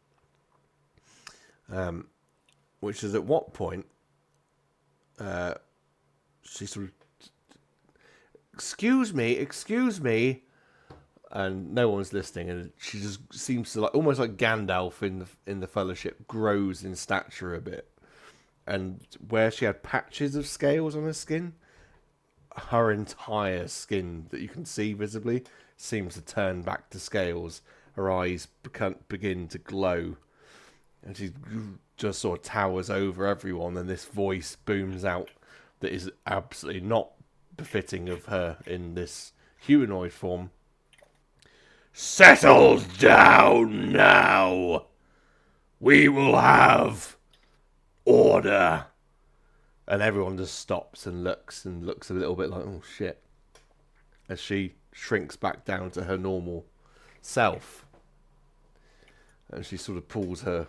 Which is at what point she sort of, excuse me, and no one's listening, and she just seems to, like, almost like Gandalf in the Fellowship, grows in stature a bit, and where she had patches of scales on her skin, her entire skin that you can see visibly seems to turn back to scales. Her eyes begin to glow, and she just sort of towers over everyone, and this voice booms out that is absolutely not befitting of her in this humanoid form. Settle down now. We will have order. And everyone just stops and looks a little bit like, oh shit, as she shrinks back down to her normal self. And she sort of pulls her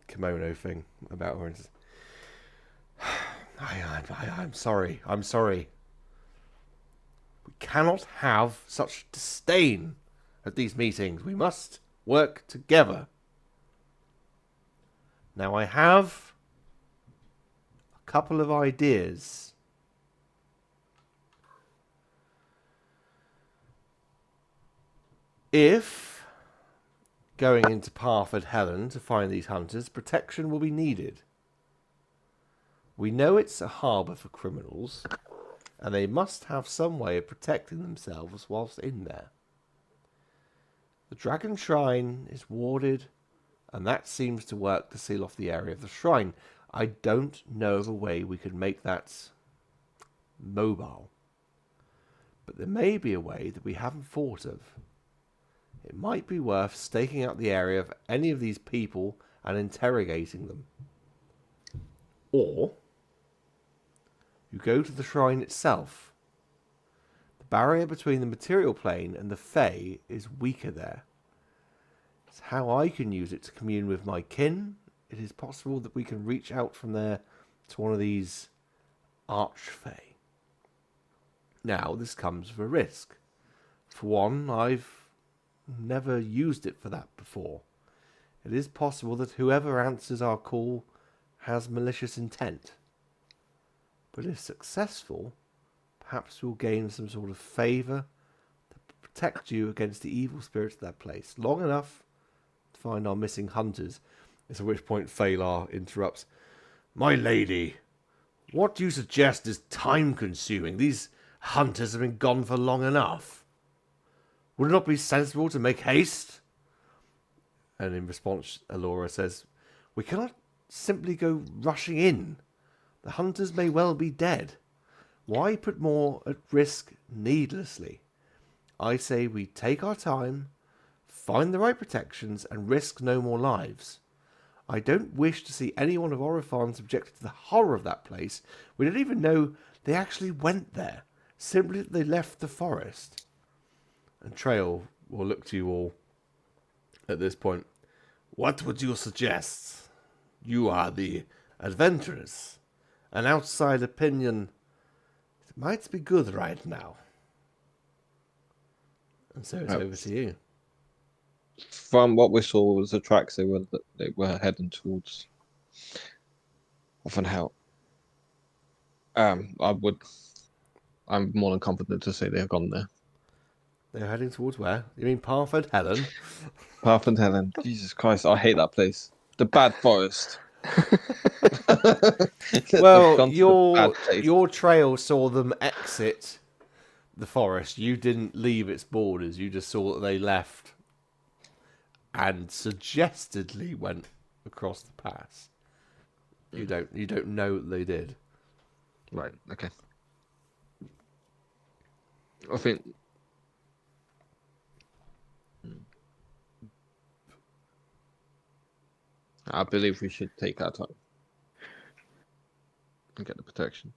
kimono thing about her and says, I'm sorry. We cannot have such disdain at these meetings. We must work together. Now I have a couple of ideas. If going into Parford Helen to find these hunters, protection will be needed. We know it's a harbour for criminals, and they must have some way of protecting themselves whilst in there. The Dragon Shrine is warded, and that seems to work to seal off the area of the shrine. I don't know of a way we could make that mobile, but there may be a way that we haven't thought of. It might be worth staking out the area of any of these people and interrogating them. Or you go to the shrine itself. The barrier between the material plane and the Fae is weaker there. It's how I can use it to commune with my kin. It is possible that we can reach out from there to one of these archfae. Now, this comes with a risk. For one, I've never used it for that before. It is possible that whoever answers our call has malicious intent. But if successful, Perhaps we'll gain some sort of favour to protect you against the evil spirits of that place. Long enough to find our missing hunters. It's at which point Phalar interrupts. My lady, what you suggest is time-consuming. These hunters have been gone for long enough. Would it not be sensible to make haste? And in response, Alora says, we cannot simply go rushing in. The hunters may well be dead. Why put more at risk needlessly? I say we take our time, find the right protections, and risk no more lives. I don't wish to see any one of Oro Farne subjected to the horror of that place. We don't even know they actually went there. Simply that they left the forest. And Trail will look to you all at this point. What would you suggest? You are the adventurers. An outside opinion might be good right now. And so it's over to you. From what we saw was the tracks they were heading towards. Often how. I'm more than confident to say they've gone there. They're heading towards where? You mean Parford Helen? Parford Helen. Jesus Christ, I hate that place. The bad forest. Well, your trail saw them exit the forest. You didn't leave its borders. You just saw that they left and suggestedly went across the pass. You don't know that they did. Right, okay. I think I believe we should take our time and get the protection.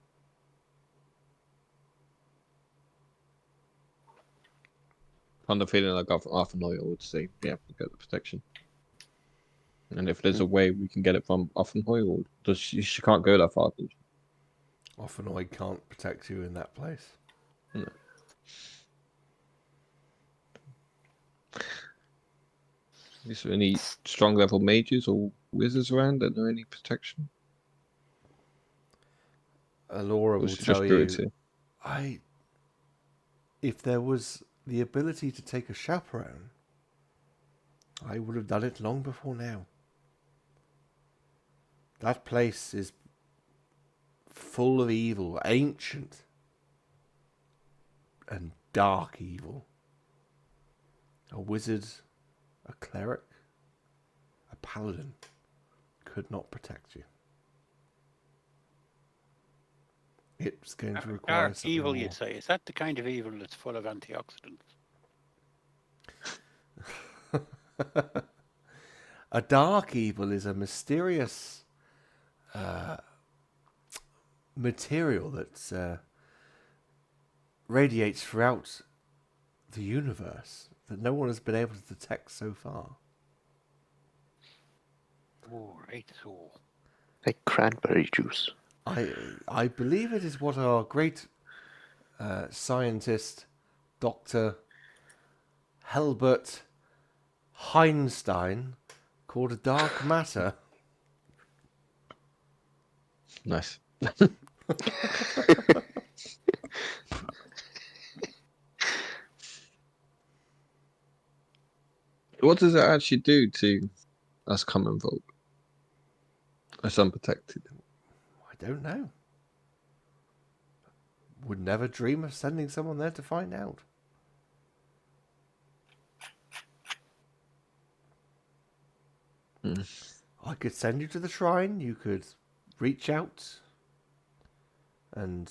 On the feeling like half an oil would say, yeah, we get the protection. And if there's a way we can get it from Offenhoy, or she can't go that far. Offenhoy can't protect you in that place. No. Is there any strong level mages or wizards around that know any protection? Alora will tell you, if there was the ability to take a chaperone, I would have done it long before now. That place is full of evil, ancient and dark evil. A wizard, a cleric, a paladin could not protect you. It's going to require dark something evil, more. you'd say. Is that the kind of evil that's full of antioxidants? A dark evil is a mysterious material that radiates throughout the universe that no one has been able to detect so far. Oh, right, so. Like cranberry juice. I believe it is what our great scientist, Dr. Helbert Einstein, called a dark matter. Nice. What does it actually do to us common folk? Us unprotected? I don't know. Would never dream of sending someone there to find out. I could send you to the shrine. You could reach out and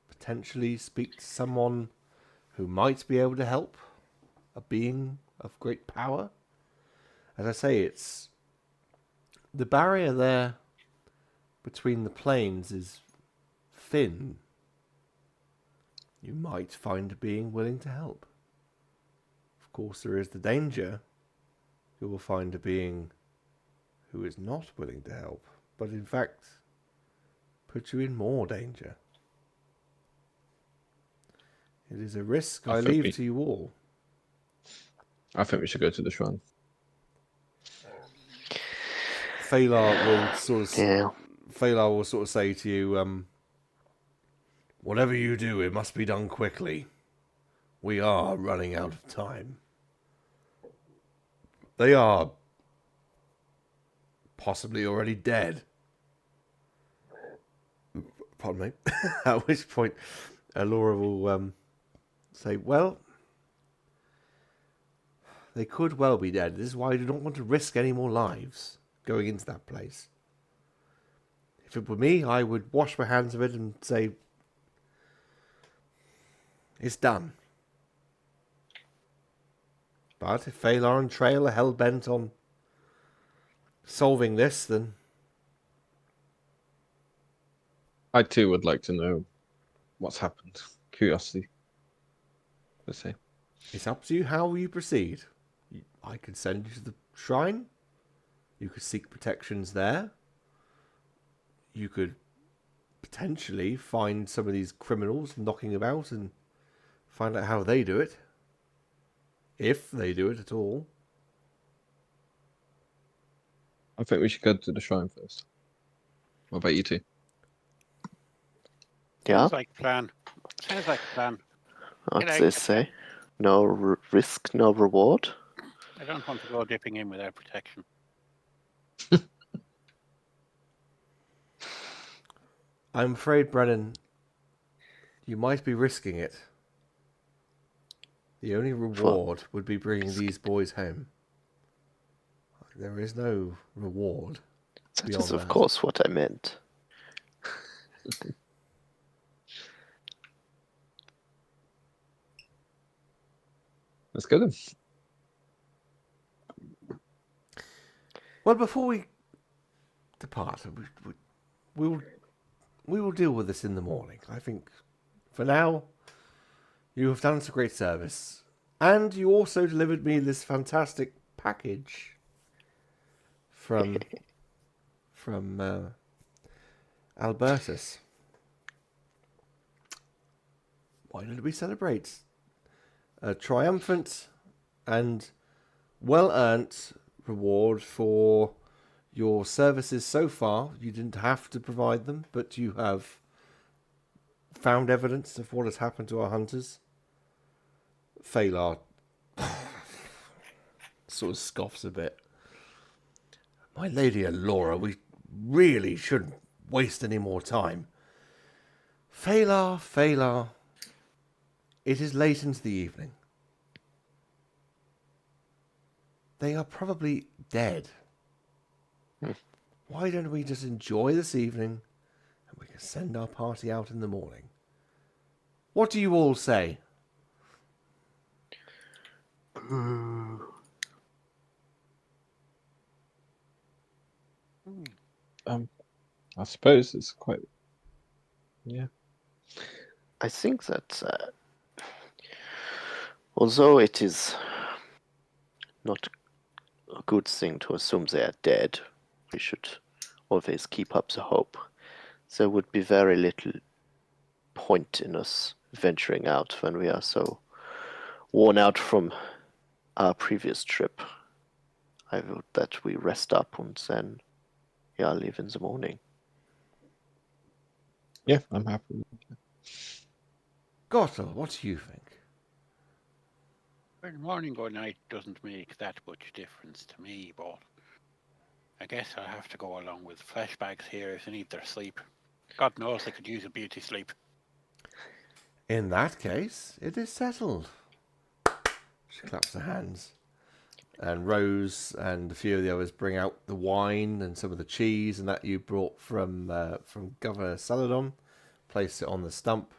potentially speak to someone who might be able to help. A being of great power. As I say, it's the barrier there between the planes is thin. You might find a being willing to help. Of course, there is the danger. You will find a being who is not willing to help, but in fact, put you in more danger. It is a risk I leave to you all. I think we should go to the shrine. Phalar will sort of Yeah. Phalar will sort of say to you, Whatever you do, it must be done quickly. We are running out of time. They are possibly already dead. Pardon me. At which point, Laura will say, well, they could well be dead. This is why I do not want to risk any more lives going into that place. If it were me, I would wash my hands of it and say, it's done. But if Phalar and Trail are hell-bent on solving this, then I too would like to know what's happened. Curiosity, let's say. it's up to you how you proceed. I could send you to the shrine. You could seek protections there. You could potentially find some of these criminals knocking about and find out how they do it. If they do it at all. I think we should go to the shrine first. What about you two? Yeah, Sounds like a plan. Sounds like a plan. I'd Get out. say. No risk, no reward. I don't want to go dipping in without protection. I'm afraid, Brennan, you might be risking it. The only reward would be bringing these boys home. There is no reward. That Beyond is, of that. course, what I meant. Let's go then. Well, before we depart, we will deal with this in the morning. I think for now, you have done us a great service. And you also delivered me this fantastic package from Albertus. Why don't we celebrate a triumphant and well-earned reward for your services so far? You didn't have to provide them, but you have found evidence of what has happened to our hunters. Phalar sort of scoffs a bit. My lady Alora, we really shouldn't waste any more time. Phalar, it is late into the evening. They are probably dead. Why don't we just enjoy this evening and we can send our party out in the morning? What do you all say? I suppose it's quite. Yeah. I think that although it is not a good thing to assume they are dead, we should always keep up the hope. There would be very little point in us venturing out when we are so worn out from our previous trip. I vote that we rest up and then leave in the morning. Yeah, I'm happy. Gottel, what do you think? Well, morning or night doesn't make that much difference to me, but I guess I have to go along with flashbacks here if they need their sleep. God knows they could use a beauty sleep. In that case, it is settled. She claps her hands. And Rose and a few of the others bring out the wine and some of the cheese and that you brought from Governor Saladon. Place it on the stump.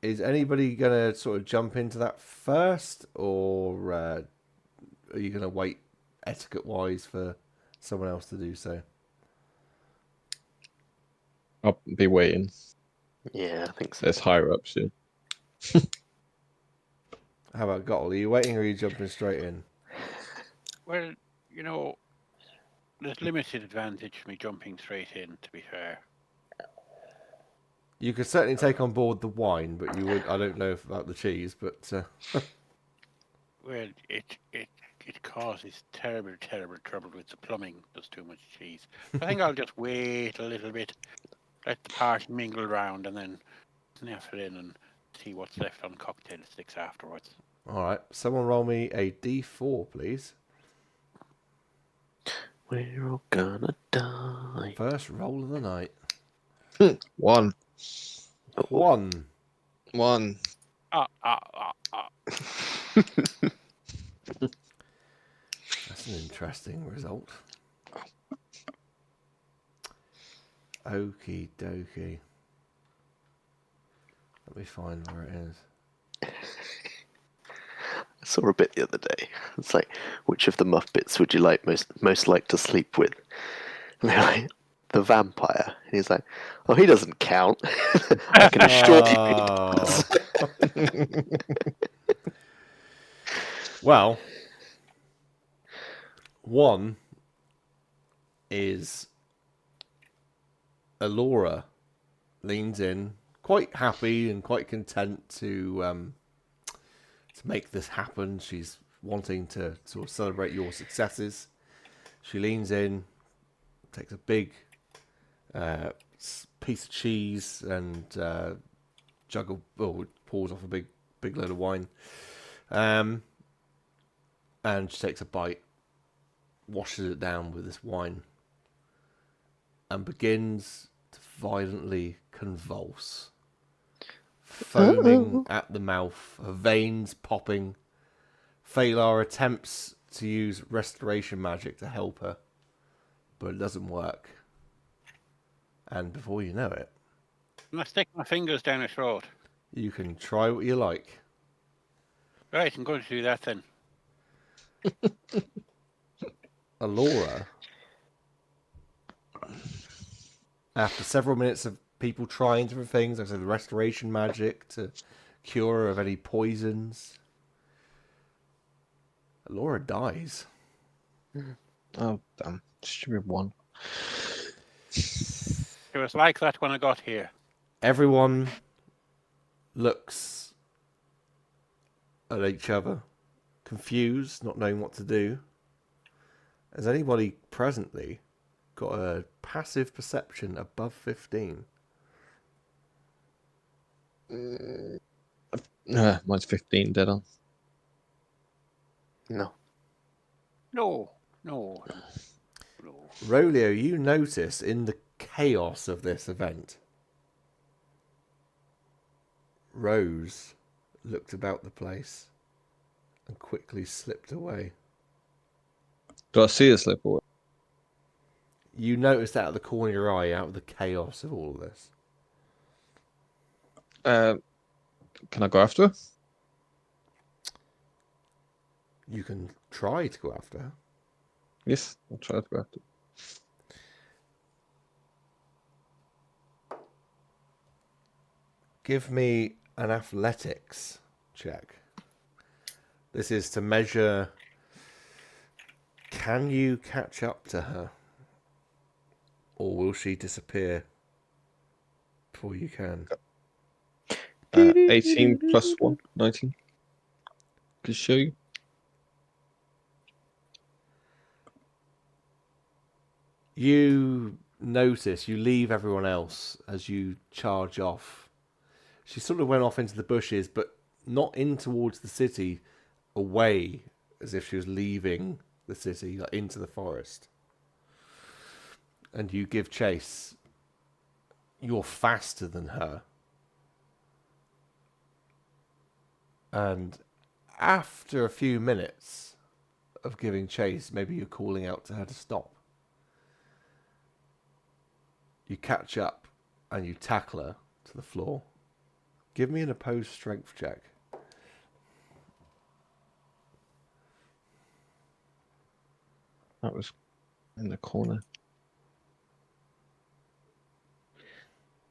Is anybody going to sort of jump into that first? Or are you going to wait etiquette-wise for someone else to do so? I'll be waiting. Yeah, I think so. There's higher ups here. How about Gottel? Are you waiting or are you jumping straight in? Well, you know, there's limited advantage to me jumping straight in, to be fair. You could certainly take on board the wine, but you would. I don't know about the cheese, but Well, it causes terrible trouble with the plumbing. There's too much cheese. I think I'll just wait a little bit. let the party mingle round and then sniff it in and see what's left on cocktail sticks afterwards. All right. Someone roll me a d4, please. We're all gonna die. First roll of the night. 1. 1. 1. That's an interesting result. Okie dokie. Let me find where it is. I saw a bit the other day. It's like, which of the Muppets would you like most like to sleep with? And they're like, the vampire. And he's like, oh, he doesn't count. I can assure you he does. Well, one is Alora leans in, quite happy and quite content to make this happen. She's wanting to sort of celebrate your successes. She leans in, takes a big piece of cheese and pours off a big load of wine, and she takes a bite, washes it down with this wine, and begins to violently convulse, foaming at the mouth, her veins popping. Phalar attempts to use restoration magic to help her, but it doesn't work. And before you know it, And I stick my fingers down her throat. you can try what you like. Right, I'm going to do that then. Alora, after several minutes of people trying different things, like I said, restoration magic to cure her of any poisons, Alora dies. Oh, damn. Stupid 1. It was like that when I got here. Everyone looks at each other, confused, not knowing what to do. Has anybody presently got a passive perception above 15? Mine's 15, dead on. No. No. Rolio, you notice in the chaos of this event, Rose looked about the place and quickly slipped away. Do I see a slip away? You noticed out of the corner of your eye, out of the chaos of all of this. Can I go after her? You can try to go after her. Yes, I'll try to go after her. Give me an athletics check. This is to measure, can you catch up to her? Or will she disappear before you can? 18 plus 1, 19. Can show you. You notice, you leave everyone else as you charge off. She sort of went off into the bushes, but not in towards the city, away, as if she was leaving the city, like into the forest. And you give chase. You're faster than her. And after a few minutes of giving chase, maybe you're calling out to her to stop. You catch up and you tackle her to the floor. Give me an opposed strength check. That was in the corner.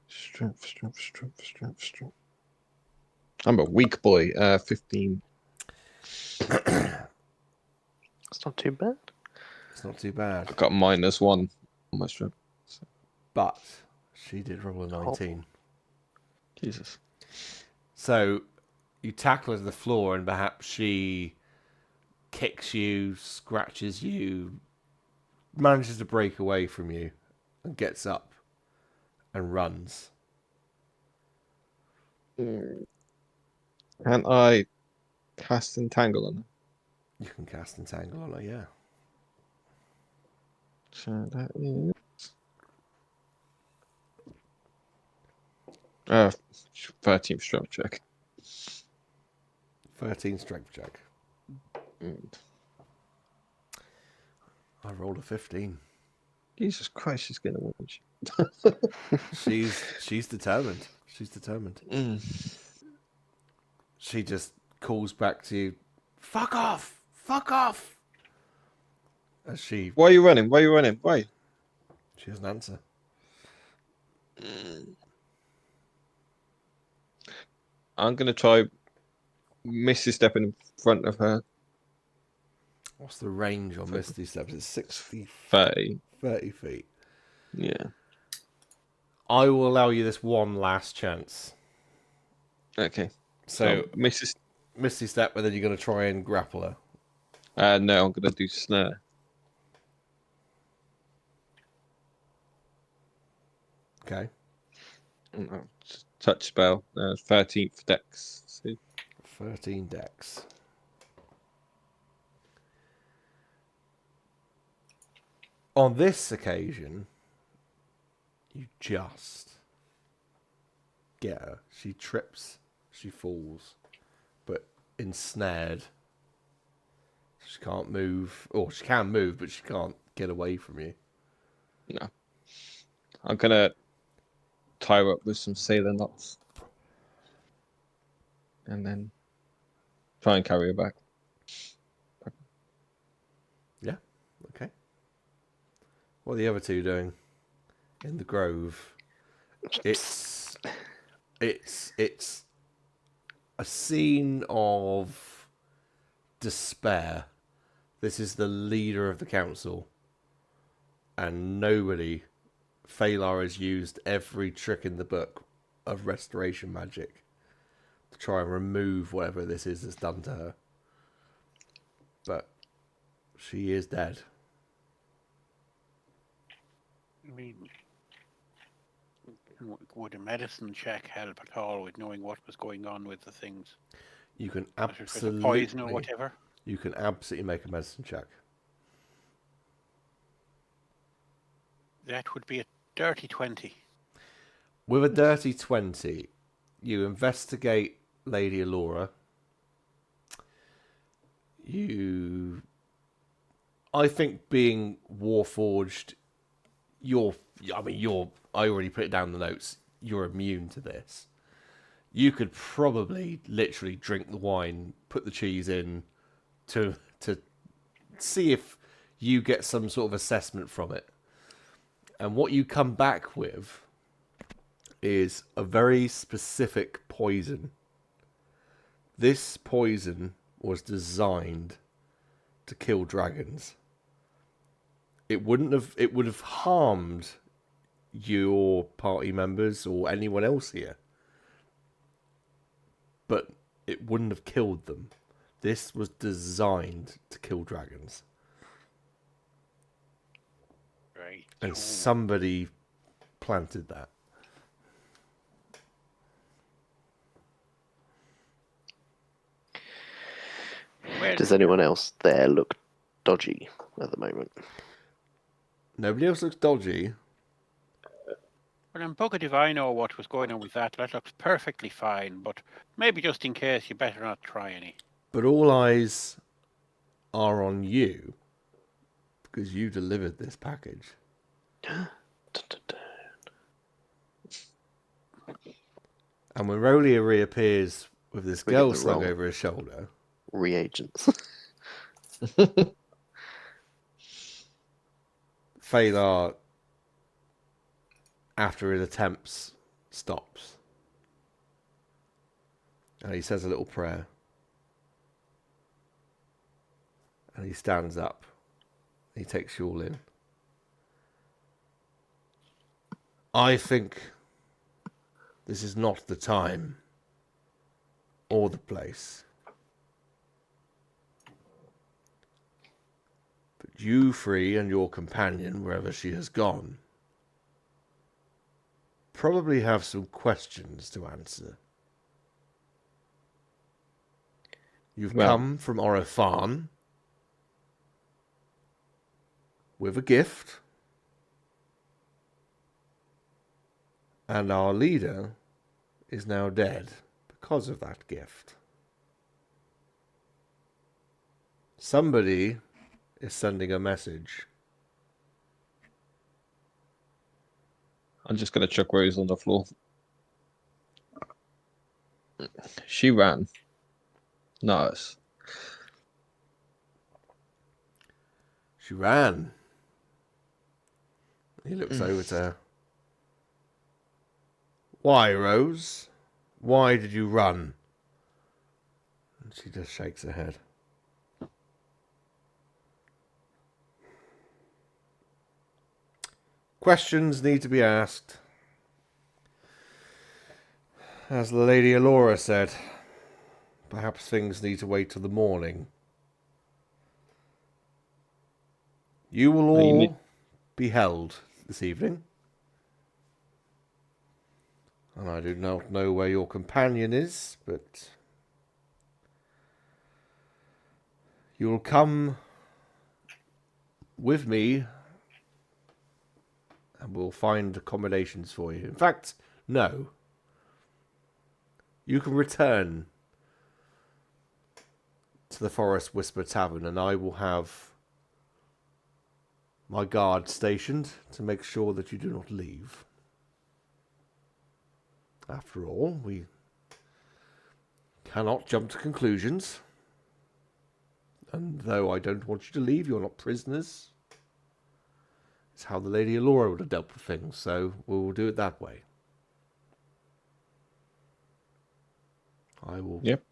Strength. I'm a weak boy. 15. That's not too bad. It's not too bad. I got -1 on my strength. But she did roll a 19. Jesus. So you tackle her to the floor and perhaps she kicks you, scratches you, manages to break away from you and gets up and runs. Can I cast Entangle on her? You can cast Entangle on her, yeah. So that is 13th strength check. 13 strength check. And I rolled a 15. Jesus Christ, she's gonna win. She's determined. She's determined. She just calls back to you, "Fuck off! Fuck off!" As she Why are you running? Why are you running? Why? doesn't answer. I'm gonna try Misty stepping in front of her. What's the range on Misty Steps? It's 60, 30. 30 feet. Yeah. I will allow you this one last chance. Okay. So, Mrs. Misty Step, and then you're going to try and grapple her. No, I'm gonna do snare. Okay. No, touch spell. 13th dex. See? 13 dex. On this occasion, you just get her. She trips, she falls, but ensnared. She can't move, or she can move, but she can't get away from you. No. I'm gonna tie her up with some sailor knots. And then try and carry her back. Yeah, okay. What are the other two doing in the grove? It's a scene of despair. This is the leader of the council, and nobody. Phalar has used every trick in the book of restoration magic to try and remove whatever this is that's done to her. But she is dead. I mean, would a medicine check help at all with knowing what was going on with the things? You can Was it absolutely poison or whatever? You can absolutely make a medicine check. That would be a dirty 20. With a dirty 20, you investigate Lady Alora. I think being Warforged, I already put it down in the notes, you're immune to this. You could probably literally drink the wine, put the cheese in to see if you get some sort of assessment from it. And what you come back with is a very specific poison. This poison was designed to kill dragons. It would have harmed your party members or anyone else here. But it wouldn't have killed them. This was designed to kill dragons. Right. And somebody planted that. Does anyone else there look dodgy at the moment? Nobody else looks dodgy. Well, in Book of Divine know what was going on with that. That looks perfectly fine, but maybe just in case, you better not try any. But all eyes are on you because you delivered this package. Dun, dun, dun. And when Rolia reappears with this We get girl the slung wrong- over his shoulder, Reagents. Phalar, after his attempts, stops. And he says a little prayer. And he stands up. He takes you all in. I think this is not the time or the place. But you three and your companion, wherever she has gone, probably have some questions to answer. You've Well. come from Oro Farne with a gift, and our leader is now dead because of that gift. Somebody is sending a message. I'm just gonna chuck Rose on the floor. She ran, not us. She ran. He looks over to her. Why, Rose? Why did you run? And she just shakes her head. Questions need to be asked. As the Lady Alora said, perhaps things need to wait till the morning. You will all be held this evening. And I do not know where your companion is, but you will come with me and we'll find accommodations for you. In fact, no. You can return to the Forest Whisper Tavern and I will have my guard stationed to make sure that you do not leave. After all, we cannot jump to conclusions. And though I don't want you to leave, you're not prisoners. It's how the Lady Alora would have dealt with things, so we'll do it that way. I will get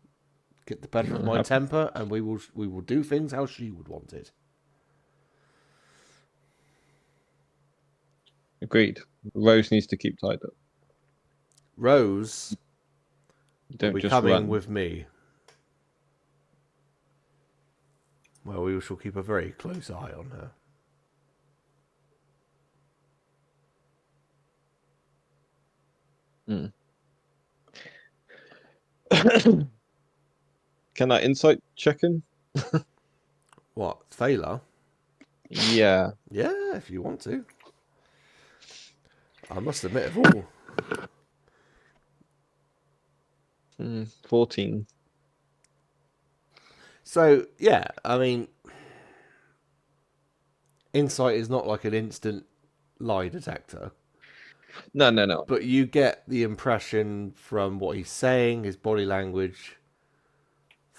the better of my temper, and we will do things how she would want it. Agreed. Rose needs to keep tied up. Rose will Don't be just coming run. with me. Well, we shall keep a very close eye on her. Can I insight check in? What, Thaler? Yeah. Yeah, if you want to. I must admit, of all. 14. So, yeah, I mean, insight is not like an instant lie detector. No. But you get the impression from what he's saying, his body language,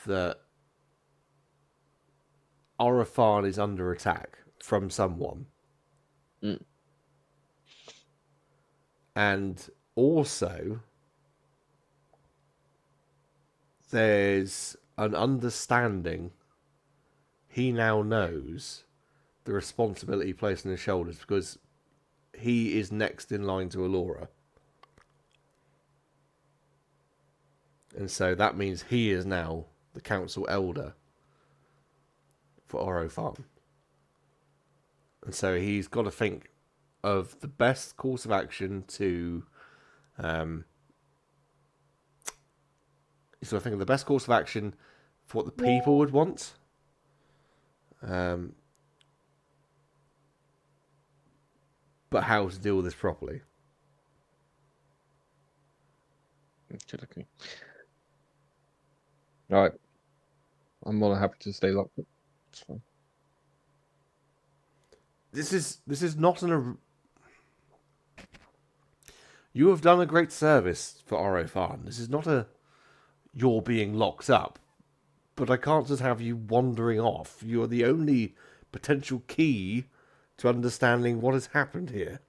that Oro Farne is under attack from someone. And also, there's an understanding. He now knows the responsibility placed on his shoulders because he is next in line to Alora. And so that means he is now the council elder for Oro Farne. And so he's got to think of the best course of action to... he's got to think of the best course of action for what the people would want. But how to deal with this properly. Okay. Right. I'm more than happy to stay locked up. It's fine. This is not You have done a great service for Oro Farne. This is not you're being locked up. But I can't just have you wandering off. You are the only potential key to understanding what has happened here.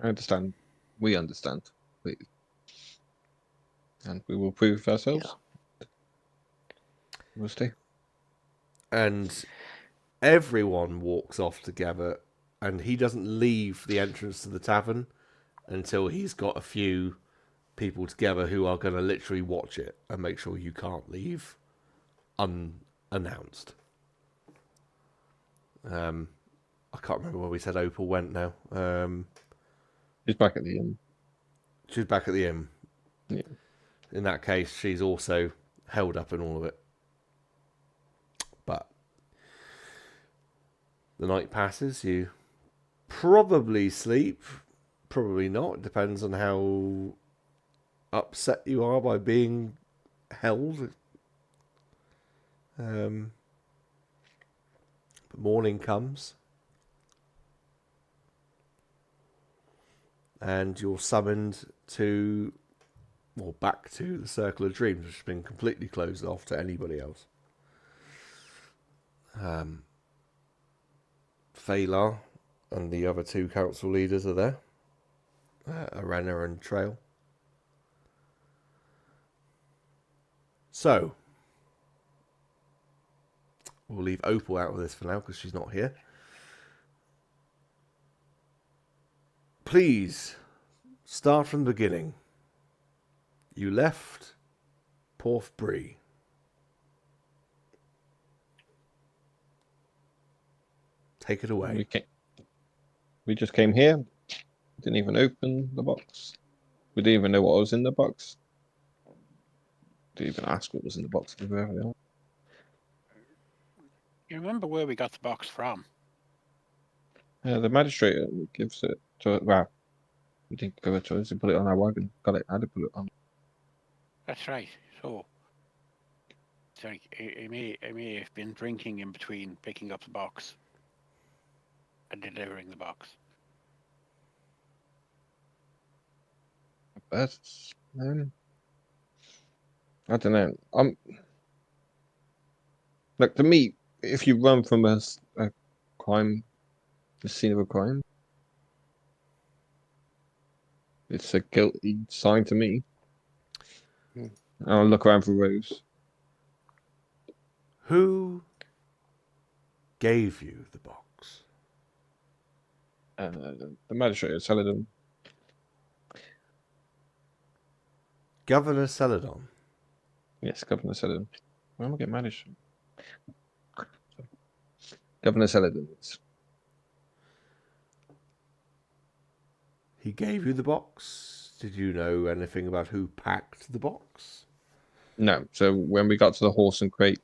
I understand. We understand. And we will prove ourselves. Yeah. We'll stay. And everyone walks off together, and he doesn't leave the entrance to the tavern until he's got a few people together who are going to literally watch it and make sure you can't leave unannounced. I can't remember where we said Opal went now. She's back at the inn. She's back at the inn. Yeah. In that case, she's also held up in all of it. But the night passes. You probably sleep. Probably not. It depends on how upset you are by being held. But morning comes. And you're summoned to, or back to the Circle of Dreams, which has been completely closed off to anybody else. Phalar and the other two council leaders are there. Arena and Trail. So, we'll leave Opal out of this for now because she's not here. Please, start from the beginning. You left Porthbury. Take it away. We just came here. Didn't even open the box. We didn't even know what was in the box. Didn't even ask what was in the box. You remember where we got the box from? The magistrate gives it to. Well, we didn't give it to us. He put it on our wagon. Got it. I had to put it on. That's right. So, sorry, I may have been drinking in between picking up the box and delivering the box. That's I don't know. Like to me, if you run from a crime, the scene of a crime, it's a guilty sign to me. I'll look around for Rose. Who gave you the box? The magistrate at Celadon. Governor Celadon. Yes, Governor Celadon. Where am I getting magistrate? Governor Celadon. He gave you the box? Did you know anything about who packed the box? No. So when we got to the horse and crate,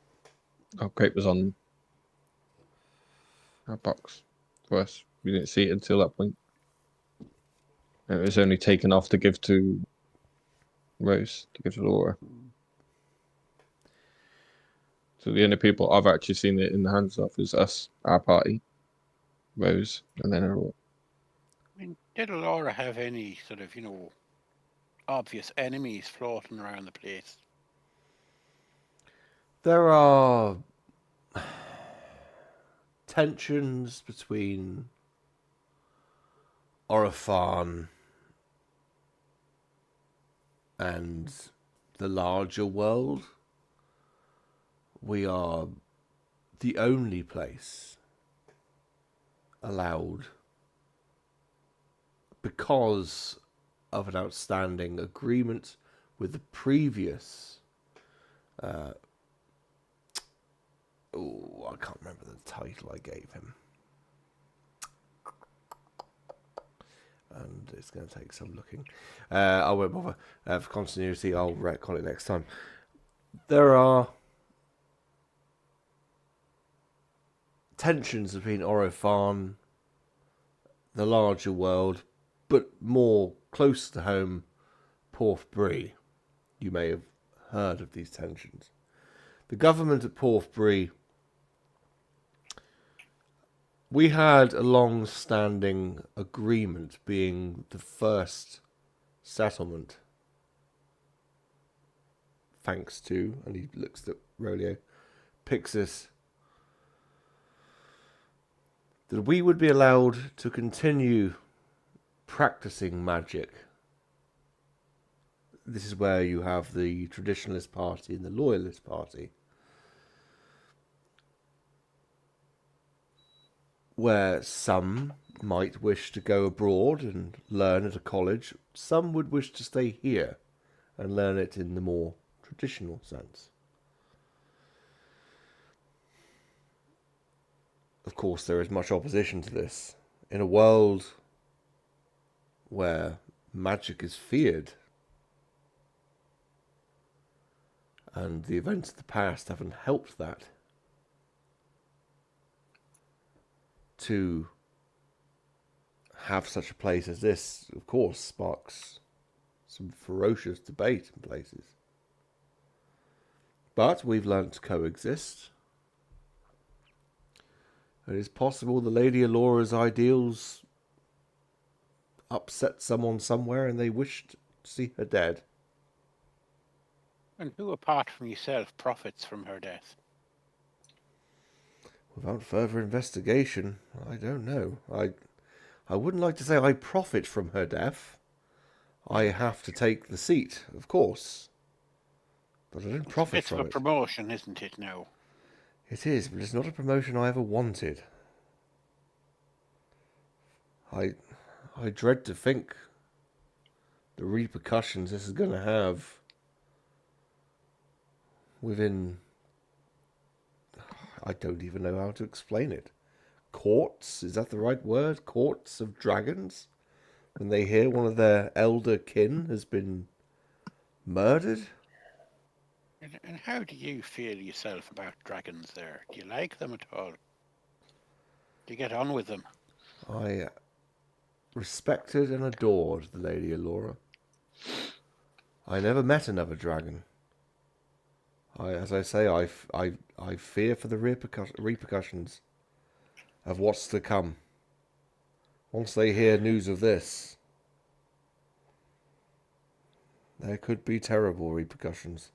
our crate was on our box for us. We didn't see it until that point. And it was only taken off to give to Rose, to give to Laura. So the only people I've actually seen it in the hands of is us, our party, Rose, and then Aurora. I mean, did Laura have any sort of, obvious enemies floating around the place? There are tensions between Oro Farne and the larger world. We are the only place allowed, because of an outstanding agreement with the previous I can't remember the title I gave him, and it's going to take some looking. I won't bother. For continuity, I'll retcon it next time. There are tensions between Oro Farne, the larger world, but more close to home, Porthbury. You may have heard of these tensions. The government at Porthbury, we had a long-standing agreement, being the first settlement, thanks to, and he looks at Rolio, Pixis, that we would be allowed to continue practicing magic. This is where you have the traditionalist party and the loyalist party, where some might wish to go abroad and learn at a college. Some would wish to stay here and learn it in the more traditional sense. Of course, there is much opposition to this. In a world where magic is feared. And the events of the past haven't helped that. To have such a place as this, of course, sparks some ferocious debate in places. But we've learnt to coexist. It is possible the Lady Alora's ideals upset someone somewhere and they wished to see her dead. And who, apart from yourself, profits from her death? Without further investigation, I don't know. I wouldn't like to say I profit from her death. I have to take the seat, of course. But I don't profit It's from a it. promotion, isn't it, now? It is, but it's not a promotion I ever wanted. I dread to think the repercussions this is going to have within... I don't even know how to explain it. Courts? Is that the right word? Courts of dragons? When they hear one of their elder kin has been murdered? And how do you feel yourself about dragons there? Do you like them at all? Do you get on with them? I respected and adored the Lady Alora. I never met another dragon. As I say, I fear for the repercussions of what's to come. Once they hear news of this, there could be terrible repercussions.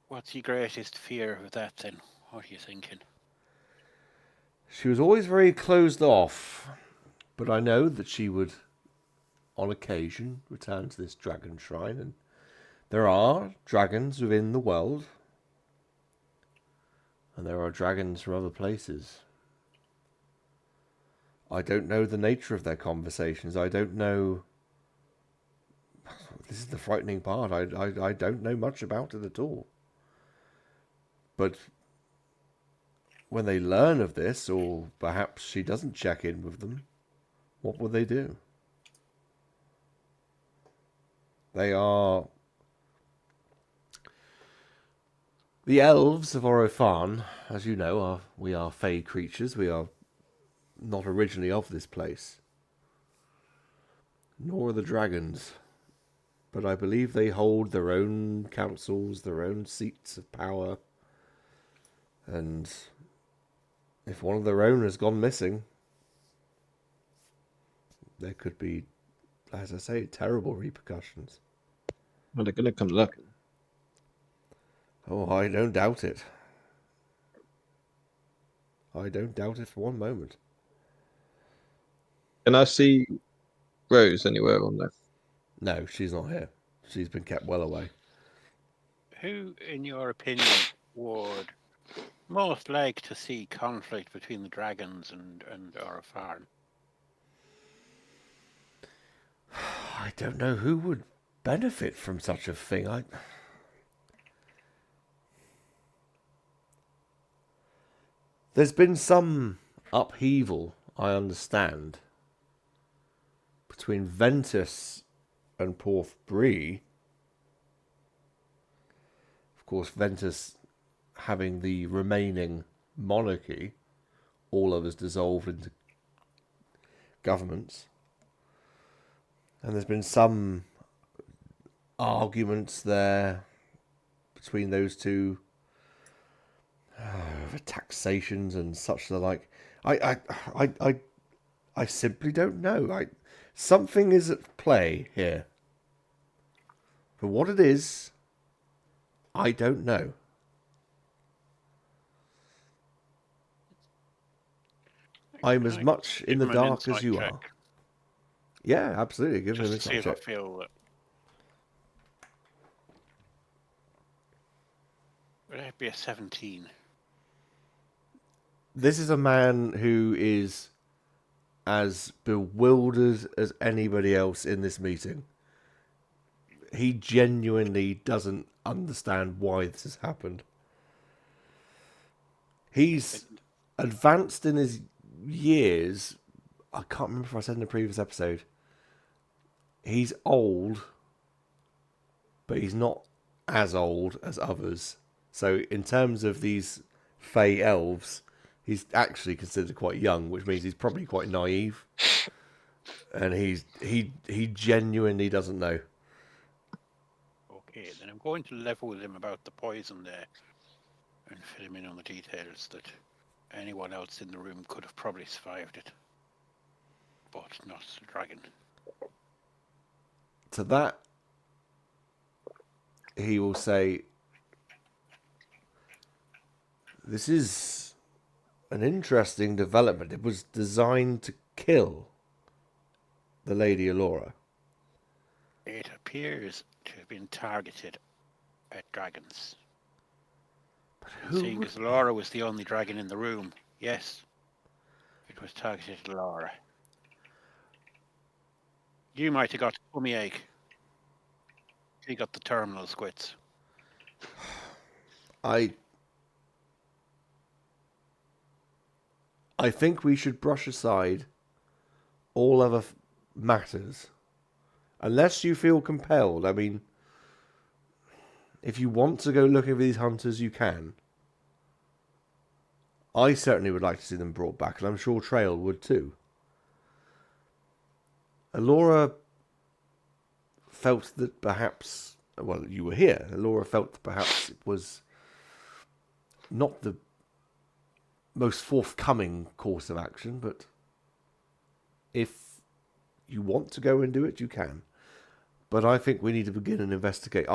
What's your greatest fear of that, then? What are you thinking? She was always very closed off, but I know that she would, on occasion, return to this dragon shrine, and there are dragons within the world, and there are dragons from other places. I don't know the nature of their conversations. I don't know... This is the frightening part. I don't know much about it at all. But when they learn of this, or perhaps she doesn't check in with them, what will they do? They are... The elves of Oro Farne, as you know, we are fey creatures. We are not originally of this place. Nor are the dragons. But I believe they hold their own councils, their own seats of power. And if one of their own has gone missing, there could be, as I say, terrible repercussions. Well, they're going to come looking. Oh, I don't doubt it. I don't doubt it for one moment. Can I see Rose anywhere on there? No, she's not here. She's been kept well away. Who, in your opinion, would most like to see conflict between the dragons and Oro Farne? I don't know who would benefit from such a thing. There's been some upheaval, I understand, between Ventus and Porthbree. Of course, Ventus having the remaining monarchy, all others dissolved into governments. And there's been some arguments there between those two over taxations and such the like. I simply don't know. Something is at play here. For what it is, I don't know. I'm as much in the Give him an dark as insight you check, are. Yeah, absolutely. Give him an just to see insight if I check. feel that. Would that be a 17? This is a man who is as bewildered as anybody else in this meeting. He genuinely doesn't understand why this has happened. He's advanced in his years. I can't remember if I said in the previous episode. He's old, but he's not as old as others. So in terms of these Fey elves, he's actually considered quite young, which means he's probably quite naive. And he genuinely doesn't know. Okay, then I'm going to level with him about the poison there and fill him in on the details that anyone else in the room could have probably survived it, but not the dragon. To that, he will say, "This is an interesting development. It was designed to kill the Lady Alora." It appears to have been targeted at dragons. Seeing as Laura was the only dragon in the room, yes, it was targeted at Laura. You might have got the tummy ache. She got the terminal squits. I think we should brush aside all other matters. Unless you feel compelled. I mean, if you want to go looking for these hunters, you can. I certainly would like to see them brought back, and I'm sure Trail would too. Alora felt that perhaps, well, you were here. Alora felt that perhaps it was not the most forthcoming course of action, but if you want to go and do it, you can. But I think we need to begin an investigation.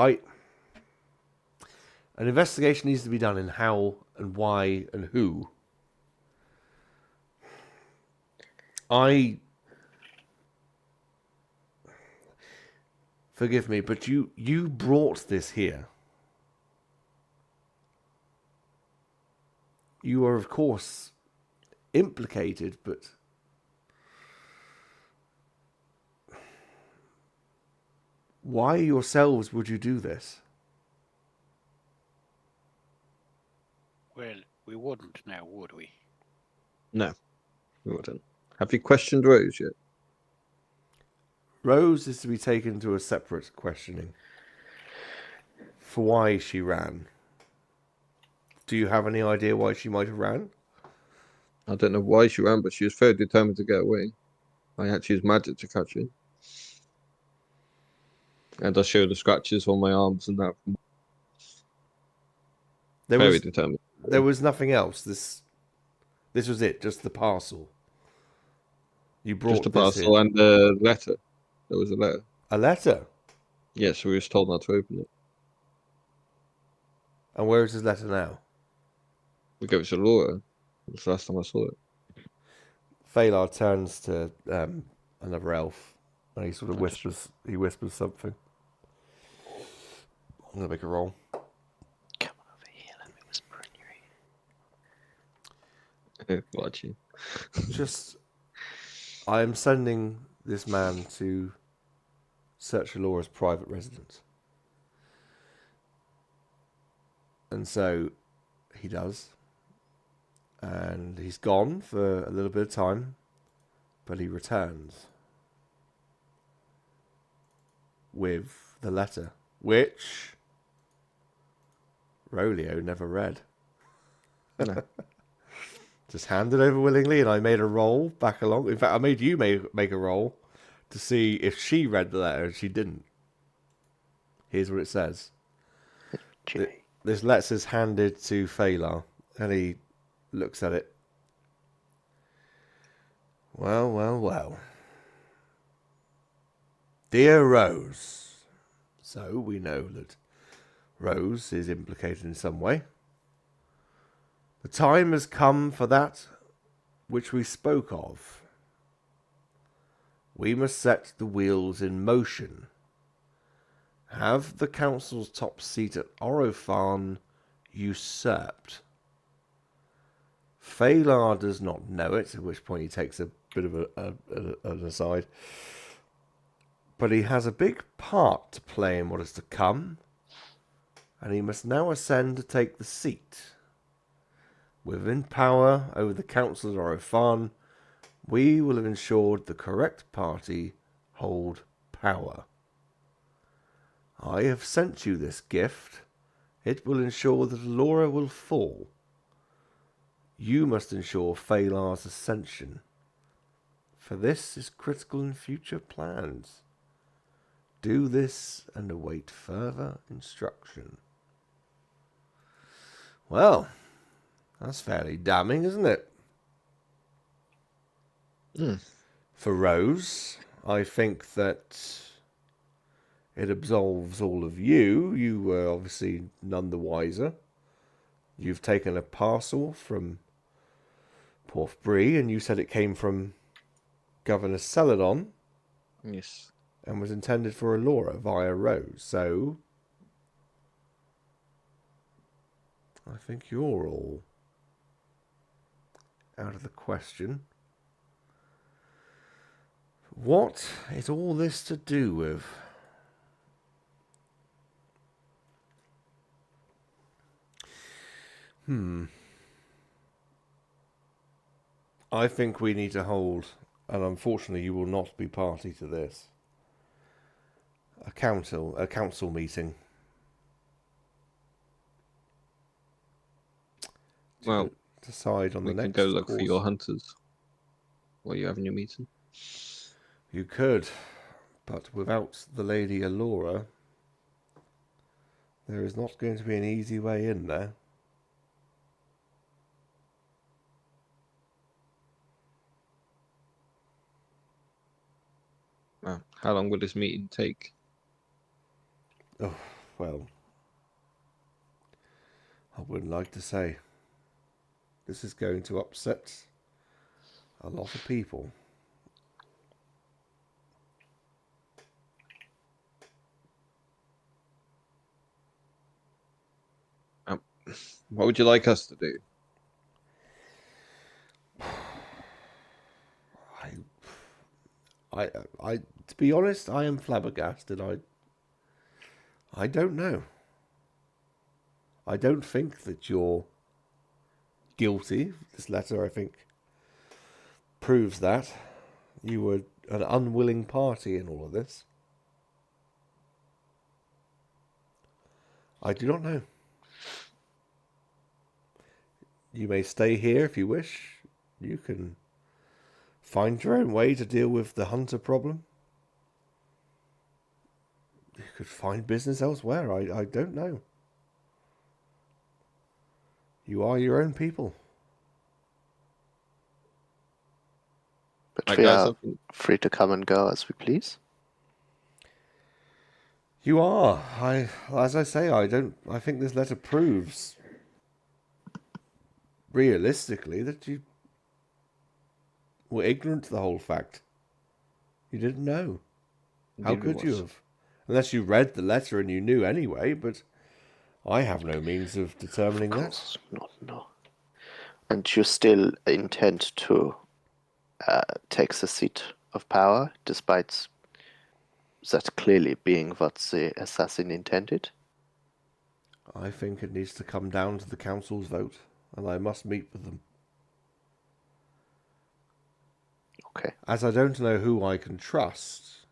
An investigation needs to be done in how and why and who. Forgive me, but you brought this here. You are, of course, implicated, but why yourselves would you do this? Well, we wouldn't now, would we? No, we wouldn't. Have you questioned Rose yet? Rose is to be taken to a separate questioning for why she ran. Do you have any idea why she might have ran? I don't know why she ran, but she was very determined to get away. I had to use magic to catch her. And I showed the scratches on my arms and that. Very determined. There was nothing else. This was it, just the parcel. You brought just a this parcel in. and a letter. There was a letter. A letter? Yes, we were told not to open it. And where is this letter now? We gave it to Laura. It was the last time I saw it. Phalar turns to another elf and he sort of whispers something. I'm going to make a roll. Come over here, let me whisper in your ear. Watch you. I am sending this man to search Alora's private residence. And so he does. And he's gone for a little bit of time, but he returns with the letter, which Rolio never read. No. Just handed over willingly, and I made a roll back along. In fact, I made you make a roll to see if she read the letter, and she didn't. Here's what it says. This letter is handed to Phalar, and he looks at it. Well. Dear Rose. So we know that Rose is implicated in some way. The time has come for that which we spoke of. We must set the wheels in motion. Have the council's top seat at Oro Farne usurped. Phalar does not know it, at which point he takes a bit of an aside. But he has a big part to play in what is to come, and he must now ascend to take the seat. Within power over the council of Oro Farne, We will have ensured the correct party hold power. I have sent you this gift. It will ensure that Laura will fall. You must ensure Phalar's ascension. For this is critical in future plans. Do this and await further instruction. Well, that's fairly damning, isn't it? For Rose, I think that it absolves all of you. You were obviously none the wiser. You've taken a parcel from Porthbree, and you said it came from Governor Celadon Yes. and was intended for Allura via Rose. So, I think you're all out of the question. What is all this to do with? I think we need to hold, and unfortunately you will not be party to this, a council meeting. Well, decide on we the can next go look for course. your hunters while you're having your meeting. You could, but without the Lady Allura, there is not going to be an easy way in there. Well, how long will this meeting take? Oh, well, I wouldn't like to say. This is going to upset a lot of people. What would you like us to do? I, to be honest, I am flabbergasted. I don't know. I don't think that you're guilty. This letter, I think, proves that you were an unwilling party in all of this. I do not know. You may stay here if you wish. You can find your own way to deal with the hunter problem. You could find business elsewhere. I don't know. You are your own people. But Right, we guys, are free to come and go as we please. You are. As I say, I think this letter proves realistically that you were ignorant to the whole fact. You didn't know. How Indeed we could you was. have? Unless you read the letter and you knew anyway, but I have no means of determining Of that. course not, no. And you still intend to take the seat of power, despite that clearly being what the assassin intended? I think it needs to come down to the council's vote, and I must meet with them. Okay. As I don't know who I can trust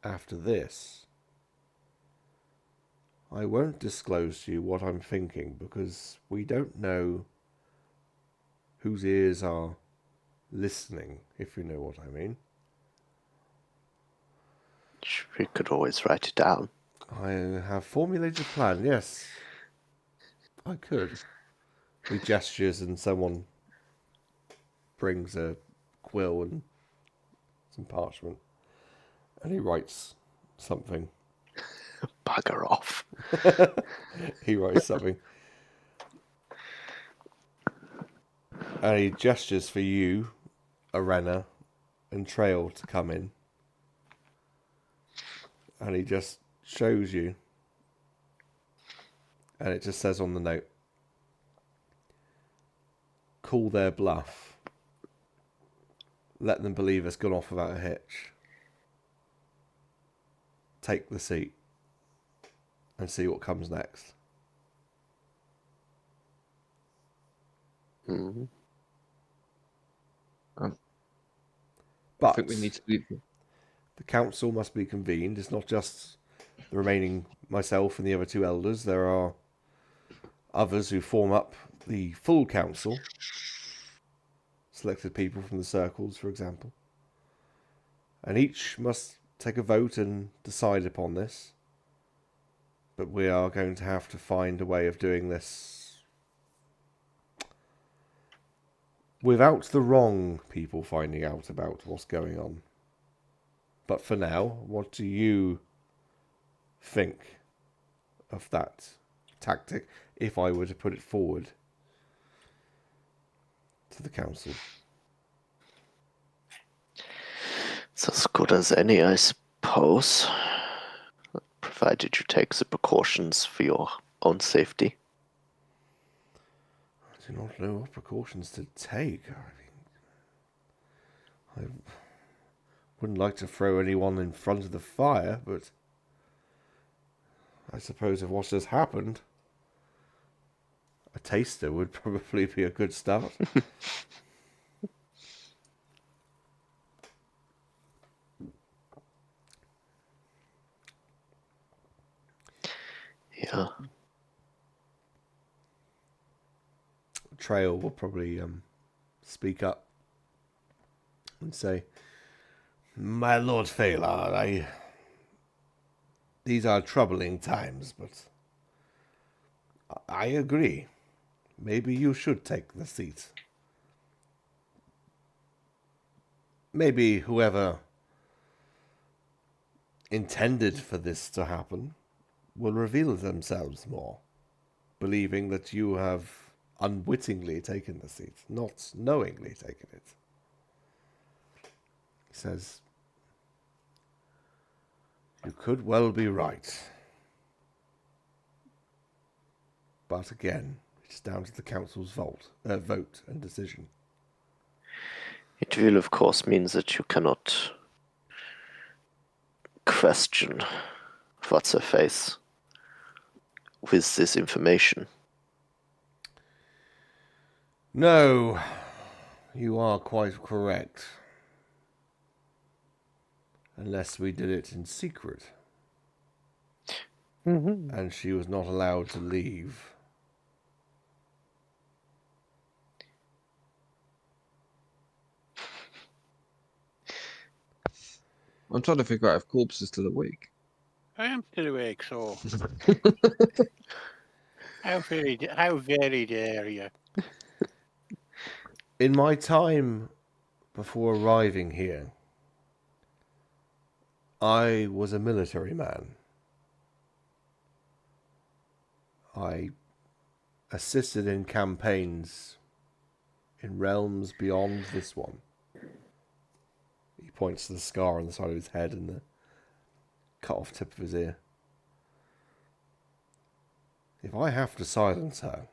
after this, I won't disclose to you what I'm thinking, because we don't know whose ears are listening, if you know what I mean. We could always write it down. I have formulated a plan, yes. I could. He gestures and someone brings a quill and some parchment. And he writes something. Bugger off. He writes something. And he gestures for you, Arena, and Trail to come in. And he just shows you. And it just says on the note, call their bluff. Let them believe it's gone off without a hitch. Take the seat. And see what comes next. Mm-hmm. I think we need to leave. the council must be convened. It's not just the remaining myself and the other two elders. There are others who form up the full council. Selected people from the circles, for example. And each must take a vote and decide upon this. But we are going to have to find a way of doing this without the wrong people finding out about what's going on. But for now, what do you think of that tactic if I were to put it forward to the council? It's as good as any, I suppose. Provided you take the precautions for your own safety. I do not know what precautions to take. I wouldn't like to throw anyone in front of the fire, but I suppose if what has happened, a taster would probably be a good start. Yeah. Trail will probably speak up and say, "My Lord Phalar, these are troubling times, but I agree. Maybe you should take the seat. Maybe whoever intended for this to happen will reveal themselves more, believing that you have unwittingly taken the seat, not knowingly taken it." He says, "You could well be right. But again, it's down to the council's vote and decision." It will, of course, mean that you cannot question what's her face with this information. No, you are quite correct. Unless we did it in secret. Mm-hmm. And she was not allowed to leave. I'm trying to figure out if Corpse is still awake. I am still awake, so how very dare you? In my time before arriving here, I was a military man. I assisted in campaigns in realms beyond this one. He points to the scar on the side of his head and the cut off tip of his ear. If I have to silence her,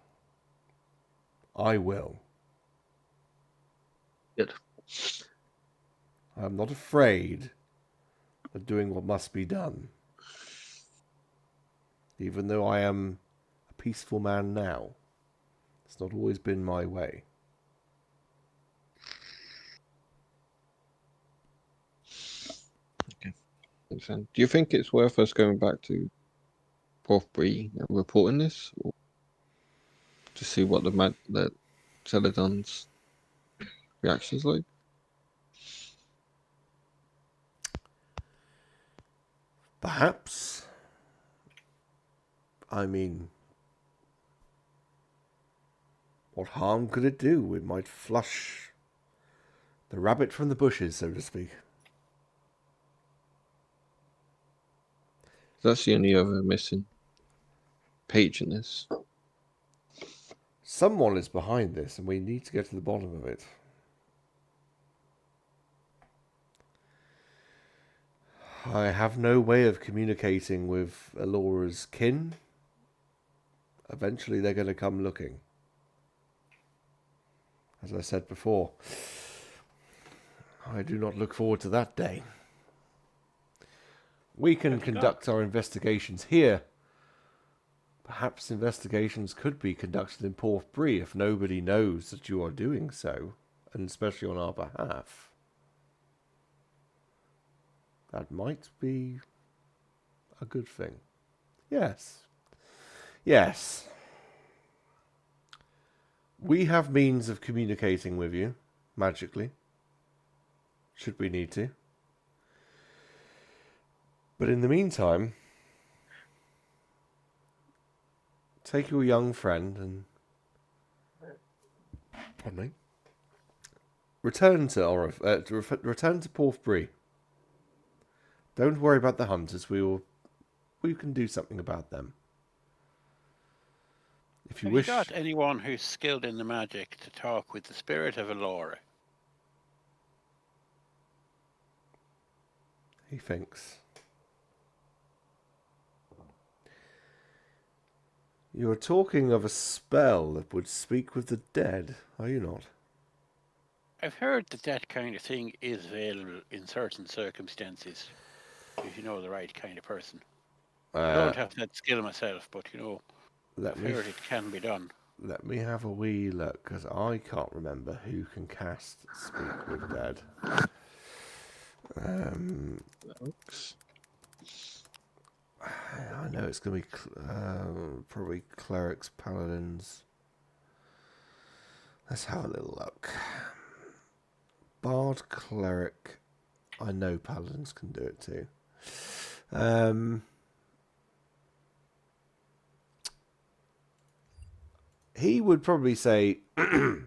I will. Good. I'm not afraid of doing what must be done. Even though I am a peaceful man now, it's not always been my way. Okay. Do you think it's worth us going back to Porthbury and reporting this, or to see what the Celadon's reactions like? Perhaps. I mean, what harm could it do? It might flush the rabbit from the bushes, so to speak. That's the only other missing page in this. Someone is behind this, and we need to get to the bottom of it. I have no way of communicating with Alora's kin. Eventually they're going to come looking. As I said before, I do not look forward to that day. We can conduct our investigations here. Perhaps investigations could be conducted in Porthbury if nobody knows that you are doing so, and especially on our behalf. That might be a good thing. Yes. Yes. We have means of communicating with you, magically, should we need to. But in the meantime, take your young friend and... Pardon me. Return to return to Porthbury. Don't worry about the hunters. We can do something about them. If you Have wish. you got anyone who's skilled in the magic to talk with the spirit of Elora? He thinks. You are talking of a spell that would speak with the dead, are you not? I've heard that that kind of thing is available in certain circumstances, if you know the right kind of person. I don't have that skill myself, but Let I've me heard it can be done. let me have a wee look, because I can't remember who can cast Speak with Dead. I know it's going to be probably clerics, paladins. Let's have a little look. Bard, cleric. I know paladins can do it too. He would probably say, "Oh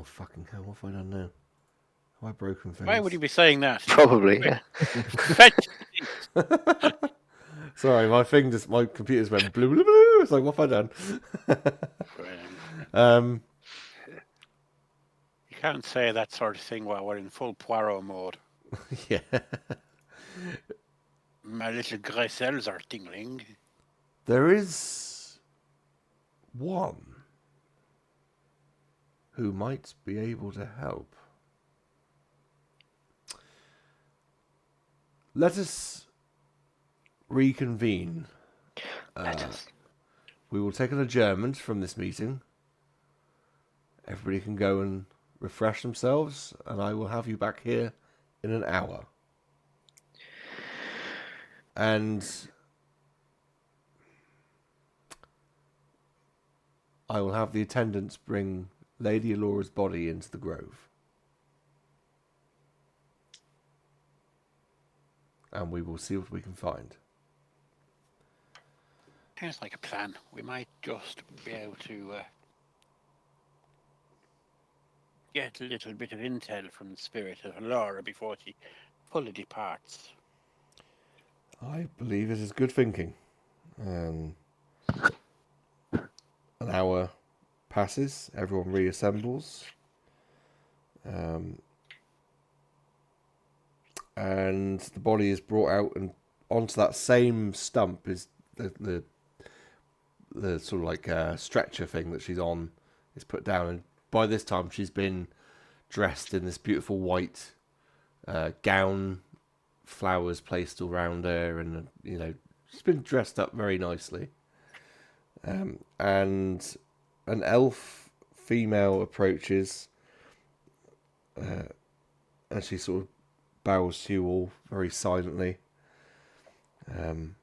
fucking hell! What have I done now? Have I broken things?" Why would you be saying that? Probably, yeah. Fetch things. Sorry, my computer's went blue, blue, blue. It's like, what have I done? You can't say that sort of thing while we're in full Poirot mode. Yeah. My little grey cells are tingling. There is one who might be able to help. Let us reconvene. We will take an adjournment from this meeting. Everybody can go and refresh themselves, and I will have you back here in an hour. And I will have the attendants bring Lady Elora's body into the grove. And we will see what we can find. Sounds like a plan. We might just be able to get a little bit of intel from the spirit of Elora before she fully departs. I believe it is good thinking. An hour passes, everyone reassembles. And the body is brought out, and onto that same stump is the sort of like stretcher thing that she's on is put down. And by this time she's been dressed in this beautiful white gown, flowers placed all around her, and she's been dressed up very nicely. And an elf female approaches, and she sort of bows to you all very silently. And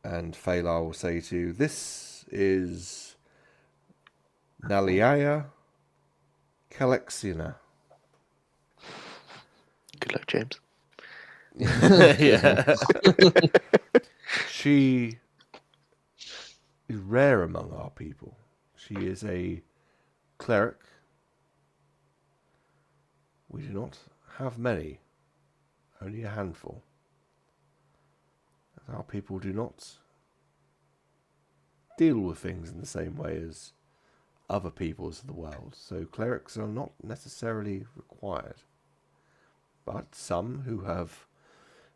Phalar will say to you, "This is Naliaya Calexiana." Good luck, James. Yeah. She is rare among our people. She is a cleric. We do not have many, only a handful. Our people do not deal with things in the same way as other peoples of the world, so clerics are not necessarily required. But some who have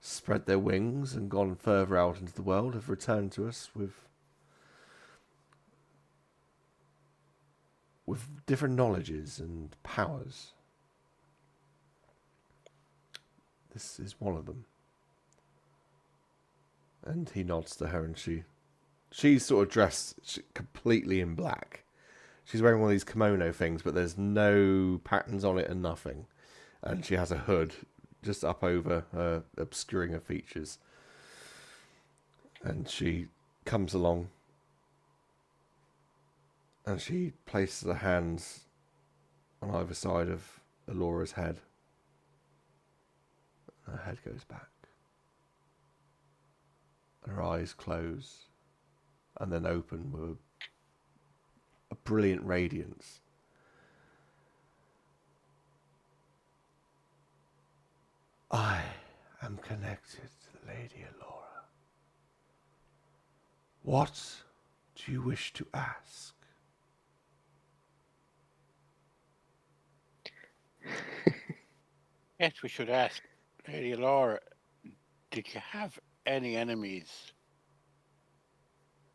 spread their wings and gone further out into the world have returned to us with different knowledges and powers. This is one of them. And he nods to her, and she's sort of dressed completely in black. She's wearing one of these kimono things, but there's no patterns on it and nothing. and she has a hood just up over her, obscuring her features. And she comes along, and she places her hands on either side of Alora's head. Her head goes back. Her eyes close and then open with a brilliant radiance. I am connected to the Lady Alora. What do you wish to ask? Yes, we should ask Lady Laura, did you have any enemies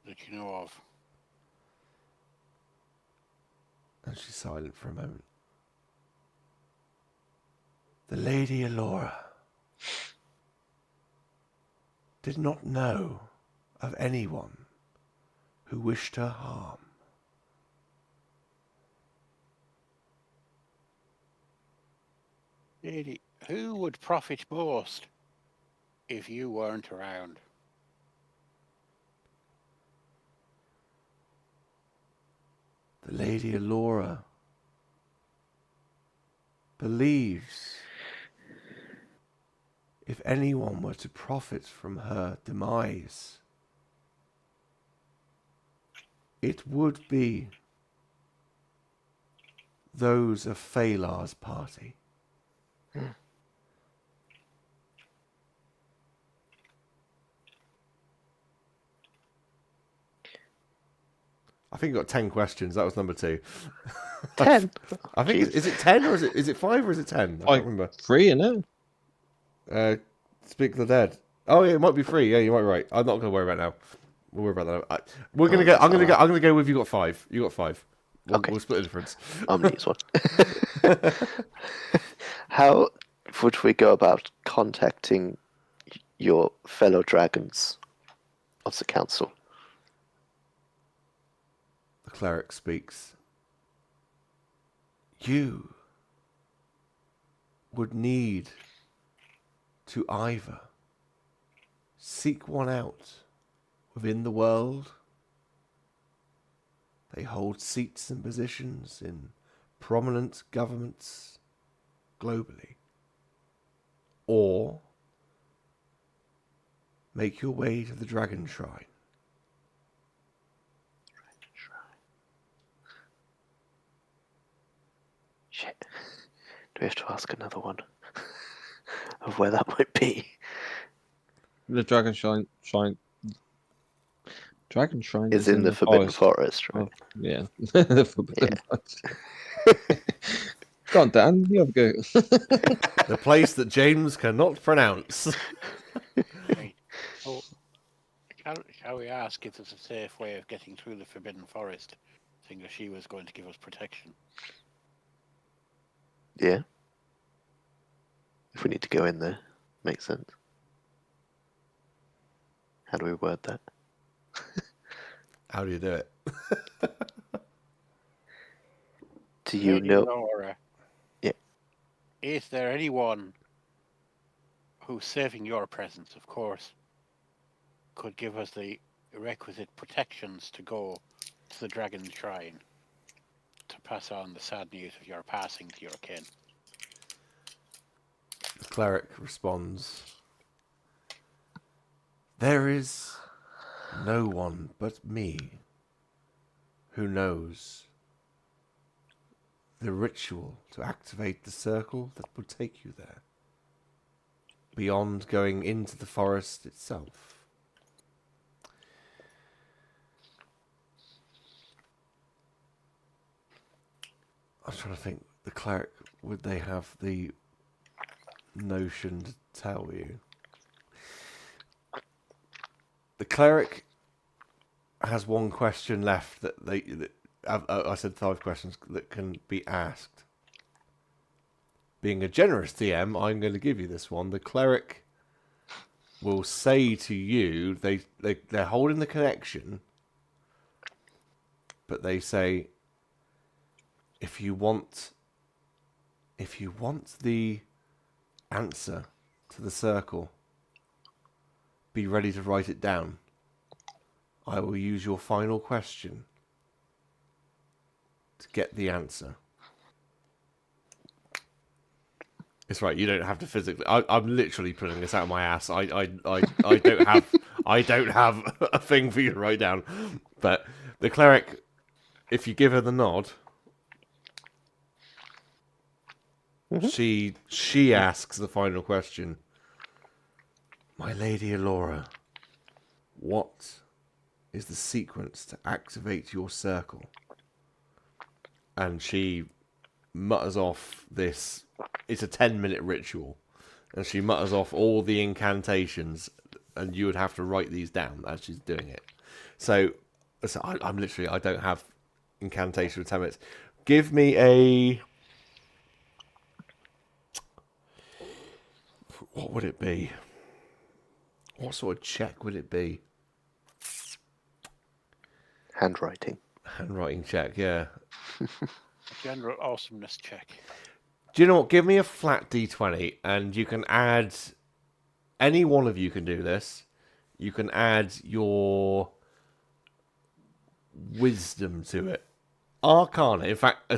that you know of? And she's silent for a moment. The Lady Alora did not know of anyone who wished her harm. Lady, who would profit most if you weren't around? The Lady Alora believes if anyone were to profit from her demise, it would be those of Phalar's party. I think you got 10 questions. That was number 2. 10. I think is it 10 or is it 5 or is it 10? I can't remember. 3, isn't it? Speak of the Dead. Oh yeah, it might be 3. Yeah, you might be right. I'm not going to worry about it now. We'll worry about that. We're gonna go. I'm gonna go with you got 5. You got 5. Okay. We'll split the difference. I'm gonna use one. How would we go about contacting your fellow dragons of the council? The cleric speaks. You would need to either seek one out within the world. They hold seats and positions in prominent governments globally. Or make your way to the Dragon Shrine. Shit. Do we have to ask another one of where that might be? The Dragon Shrine Is in the Forbidden Forest, right? Oh, yeah, the Forbidden Forest. Go on, Dan, you have a go. The place that James cannot pronounce. Right. So, shall we ask if there's a safe way of getting through the Forbidden Forest, seeing that she was going to give us protection? Yeah. If we need to go in there, makes sense. How do we word that? How do you do it? Do you Lady know? Laura, Yeah. is there anyone who's saving your presence, of course, could give us the requisite protections to go to the Dragon Shrine to pass on the sad news of your passing to your kin? The cleric responds, there is no one but me who knows the ritual to activate the circle that would take you there, beyond going into the forest itself. I'm trying to think, the cleric, would they have the notion to tell you? The cleric has one question left that I said 5 questions that can be asked. Being a generous DM, I'm going to give you this one. The cleric will say to you, they're holding the connection, but they say, if you want if you want the answer to the circle, be ready to write it down. I will use your final question to get the answer. It's right. You don't have to physically. I'm literally pulling this out of my ass. I don't have a thing for you to write down. But the cleric, if you give her the nod, she asks the final question. My lady Alora, what is the sequence to activate your circle? And she mutters off this. It's a 10-minute ritual, and she mutters off all the incantations, and you would have to write these down as she's doing it. So I'm literally, I don't have incantation for 10 minutes. Give me a... What would it be? What sort of check would it be? Handwriting. Handwriting check, yeah. General awesomeness check. Do you know what? Give me a flat d20, and you can add... Any one of you can do this. You can add your wisdom to it. Arcana. In fact,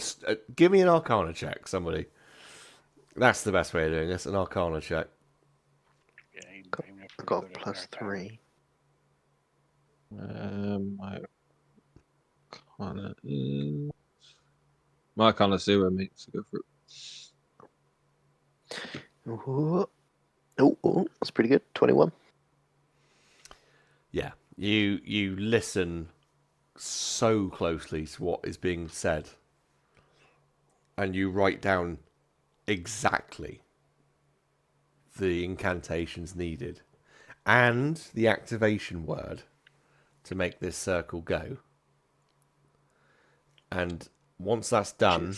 give me an Arcana check, somebody. That's the best way of doing this, an Arcana check. Yeah, I got +3. My Arcana is... My Arcana 0, mate, so go for it. Oh, that's pretty good. 21. Yeah, you listen so closely to what is being said, and you write down exactly the incantations needed and the activation word to make this circle go. And once that's done,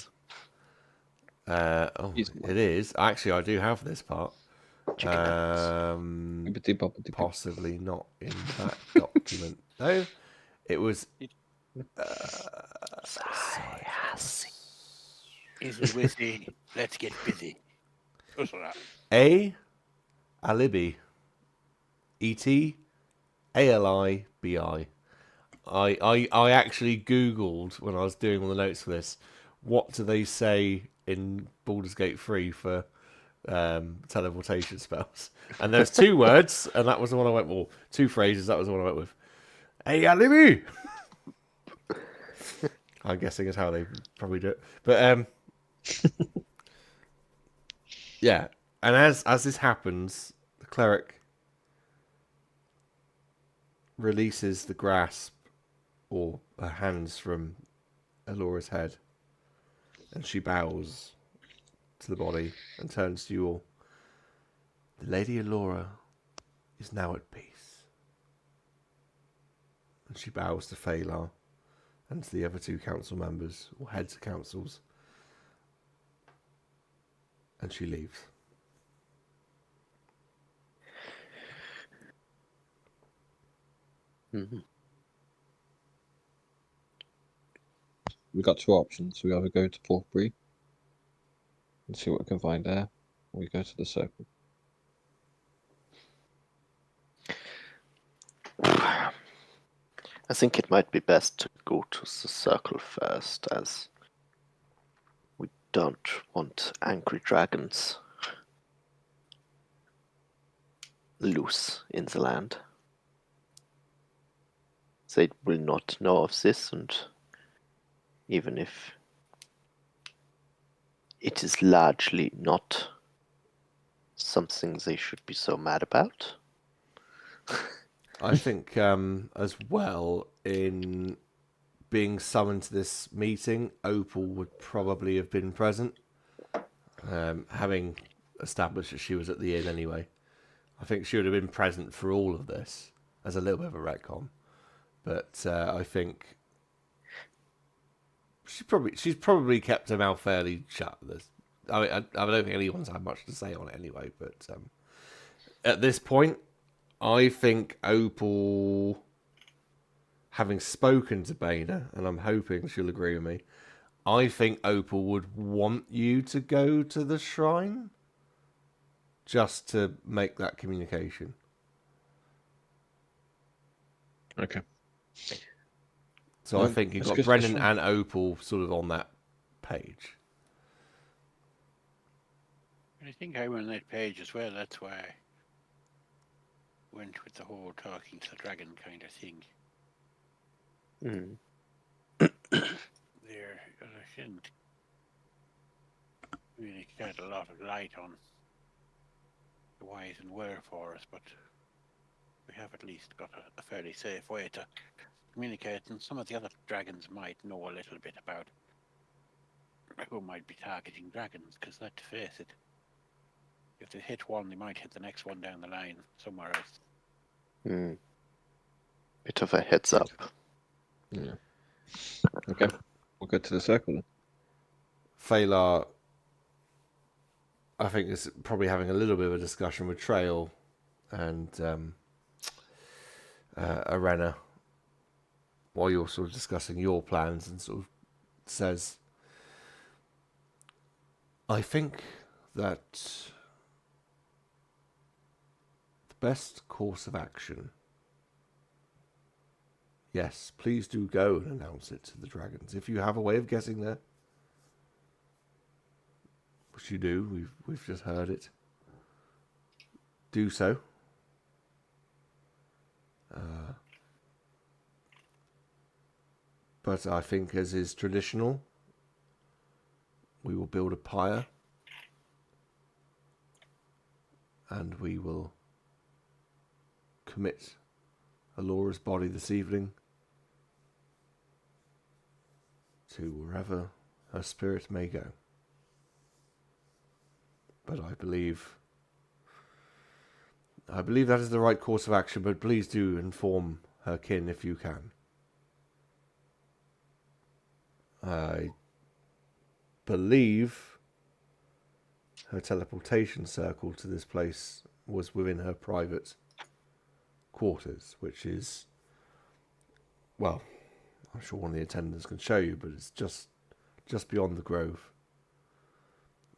it is. Actually, I do have this part. Possibly not in that document. No, it was. Easy wizzy, let's get busy. What's that? A alibi. ETALIBI. I actually Googled when I was doing all the notes for this, what do they say in Baldur's Gate 3 for teleportation spells? And there's 2 words, and that was the one I went with. 2 phrases, that was the one I went with. Hey, alibi! I'm guessing is how they probably do it. But, yeah. And as this happens, the cleric releases the grasp or her hands from Alora's head, and she bows to the body and turns to you all. The Lady Alora is now at peace. And she bows to Phalar and to the other 2 council members, or heads of councils, and she leaves. Mm-hmm. We've got 2 options. We either go to Portbury and see what we can find there, or we go to the circle. I think it might be best to go to the circle first, as we don't want angry dragons loose in the land. They will not know of this, and even if it is largely not something they should be so mad about. I think as well, in being summoned to this meeting, Opal would probably have been present, having established that she was at the inn anyway. I think she would have been present for all of this, as a little bit of a retcon. But I think she's probably kept her mouth fairly shut. I don't think anyone's had much to say on it anyway. But at this point, I think Opal, having spoken to Baina, and I'm hoping she'll agree with me, I think Opal would want you to go to the shrine just to make that communication. Okay. So I think you've let's got go to the Brennan shrine. and Opal sort of on that page. I think I'm on that page as well. That's why I went with the whole talking to the dragon kind of thing. Mm. There, I shouldn't really shed a lot of light on the whys and wherefores, but we have at least got a fairly safe way to communicate, and some of the other dragons might know a little bit about who might be targeting dragons, because let's face it, if they hit one, they might hit the next one down the line somewhere else. Mm. Bit of a heads up. Yeah. Okay. We'll go to the circle then. Phalar, I think, is probably having a little bit of a discussion with Trail and Arena while you're sort of discussing your plans, and sort of says, I think that the best course of action, yes, please do go and announce it to the dragons. If you have a way of getting there, which you do, we've just heard it, do so. But I think, as is traditional, we will build a pyre and we will commit Alora's body this evening to wherever her spirit may go. But I believe that is the right course of action, but please do inform her kin if you can. I believe her teleportation circle to this place was within her private quarters, which is, well, I'm sure one of the attendants can show you, but it's just beyond the grove.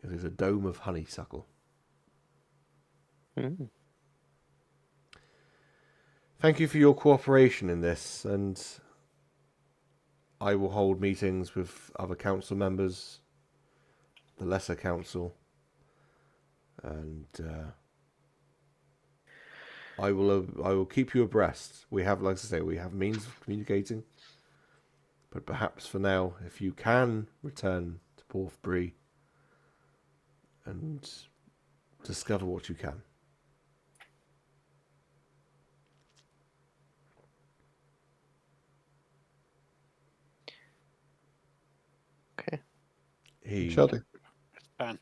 It is a dome of honeysuckle. Mm. Thank you for your cooperation in this, and I will hold meetings with other council members, the lesser council, and I will keep you abreast. We have, like I say, we have means of communicating, but perhaps for now, if you can return to Porthbury and discover what you can. Okay. He Shall do. Dan.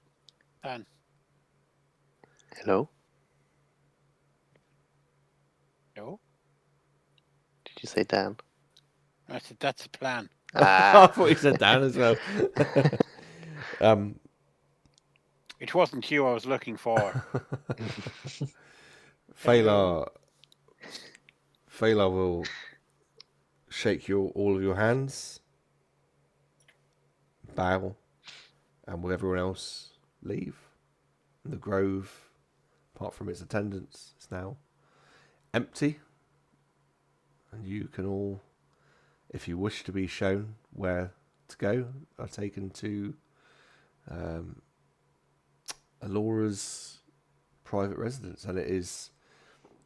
Hello? No? Did you say Dan? I said, that's a plan. I thought he said Dan as well. It wasn't you I was looking for. Phalar will shake all of your hands, bow, and will everyone else leave? And the grove, apart from its attendants, is now empty. And you can all, if you wish to be shown where to go, are taken to Alora's private residence. And it is,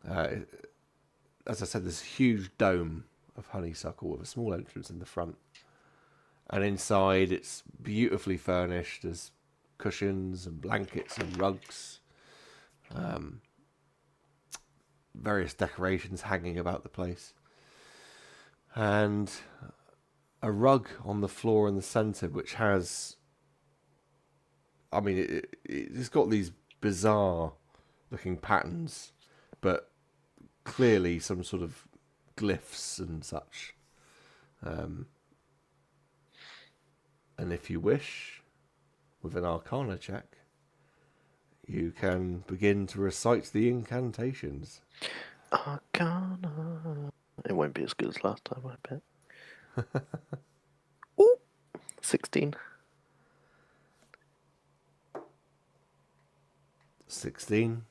as I said, this huge dome of honeysuckle with a small entrance in the front. And inside, it's beautifully furnished. There's cushions and blankets and rugs. Various decorations hanging about the place. And a rug on the floor in the centre, which has, I mean, it's got these bizarre looking patterns, but clearly some sort of glyphs and such. And if you wish, with an Arcana check, you can begin to recite the incantations. Arcana. It won't be as good as last time, I bet. Ooh, 16. 16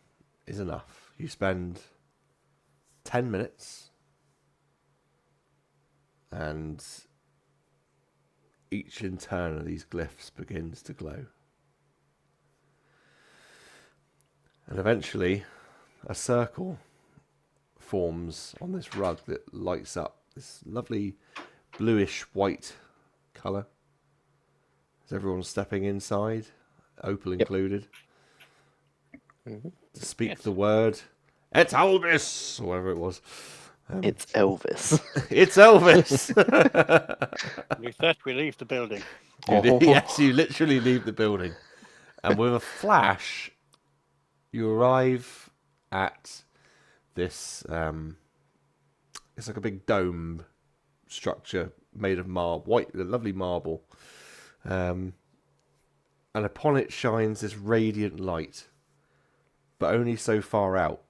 is enough. You spend 10 minutes and each in turn of these glyphs begins to glow. And eventually a circle forms on this rug that lights up this lovely bluish white colour. Is everyone stepping inside, Opal included, to speak the word "It's Elvis," or whatever it was. It's Elvis. It's Elvis. With that, we leave the building. Yes, you literally leave the building, and with a flash, you arrive at this. It's like a big dome structure made of marble, white, lovely marble, and upon it shines this radiant light, but only so far out.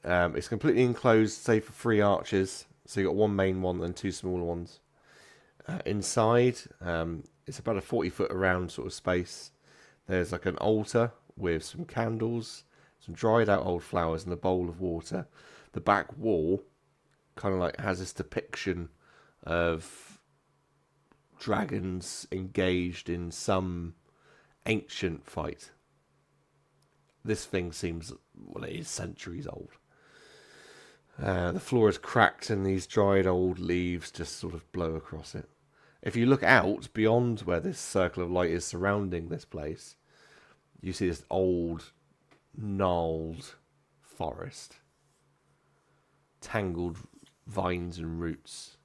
It's completely enclosed, save for 3 arches. So you've got one main one and 2 smaller ones. Inside, it's about a 40-foot around sort of space. There's like an altar with some candles, some dried out old flowers, and a bowl of water. The back wall kind of like has this depiction of dragons engaged in some ancient fight. This thing seems, well, it is centuries old. The floor is cracked and these dried old leaves just sort of blow across it. If you look out beyond where this circle of light is surrounding this place, you see this old, gnarled forest. Tangled vines and roots.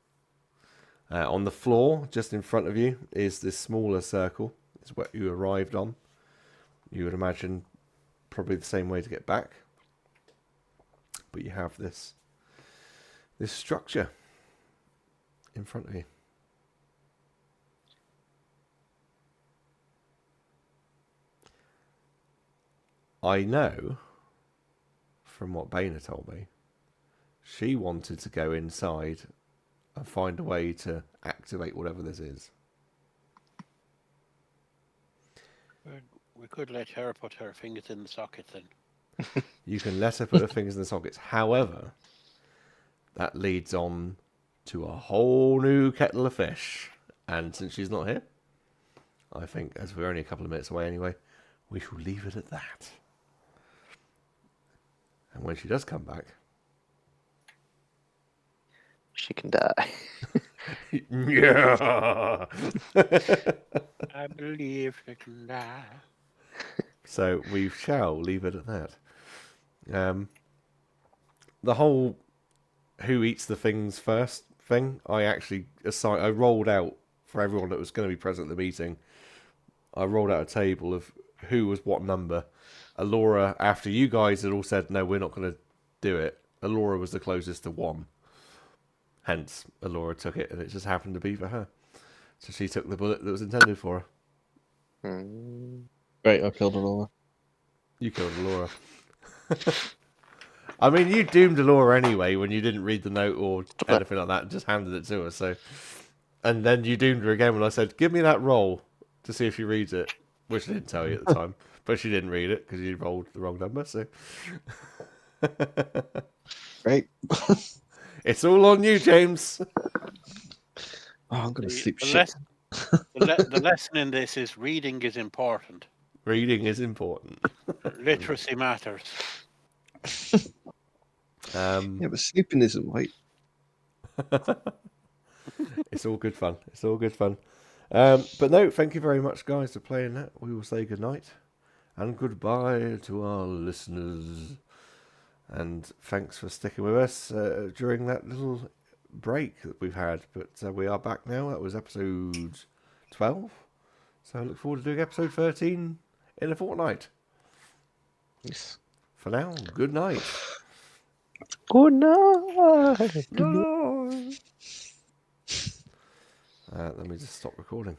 On the floor, just in front of you, is this smaller circle. It's what you arrived on. You would imagine probably the same way to get back. But you have this structure in front of you. I know from what Baina told me, she wanted to go inside and find a way to activate whatever this is. We could let her put her fingers in the socket then. You can let her put her fingers in the sockets. However, that leads on to a whole new kettle of fish. And since she's not here, I think, as we're only a couple of minutes away anyway, we shall leave it at that. And when she does come back, She can die. yeah. I believe she can die. So we shall leave it at that. The whole who eats the things first thing, I rolled out for everyone that was going to be present at the meeting. I rolled out a table of who was what number. Alora, after you guys had all said, no, we're not going to do it, Alora was the closest to 1. Hence, Alora took it, and it just happened to be for her. So she took the bullet that was intended for her. Great, I killed Aurora. You killed Alora. I mean, you doomed Alora anyway when you didn't read the note or anything like that and just handed it to her. So, and then you doomed her again when I said, give me that roll to see if she reads it, which I didn't tell you at the time. But she didn't read it because you rolled the wrong number. So, Great. it's all on you, James. Oh, I'm going to sleep The shit. the lesson in this is reading is important. Reading is important. Literacy matters. Yeah, but sleeping isn't right. It's all good fun. It's all good fun. But no, thank you very much, guys, for playing that. We will say good night and goodbye to our listeners. And thanks for sticking with us during that little break that we've had. But we are back now. That was episode 12. So I look forward to doing episode 13 in a fortnight. Yes. For now, good night. Good night. Let me just stop recording.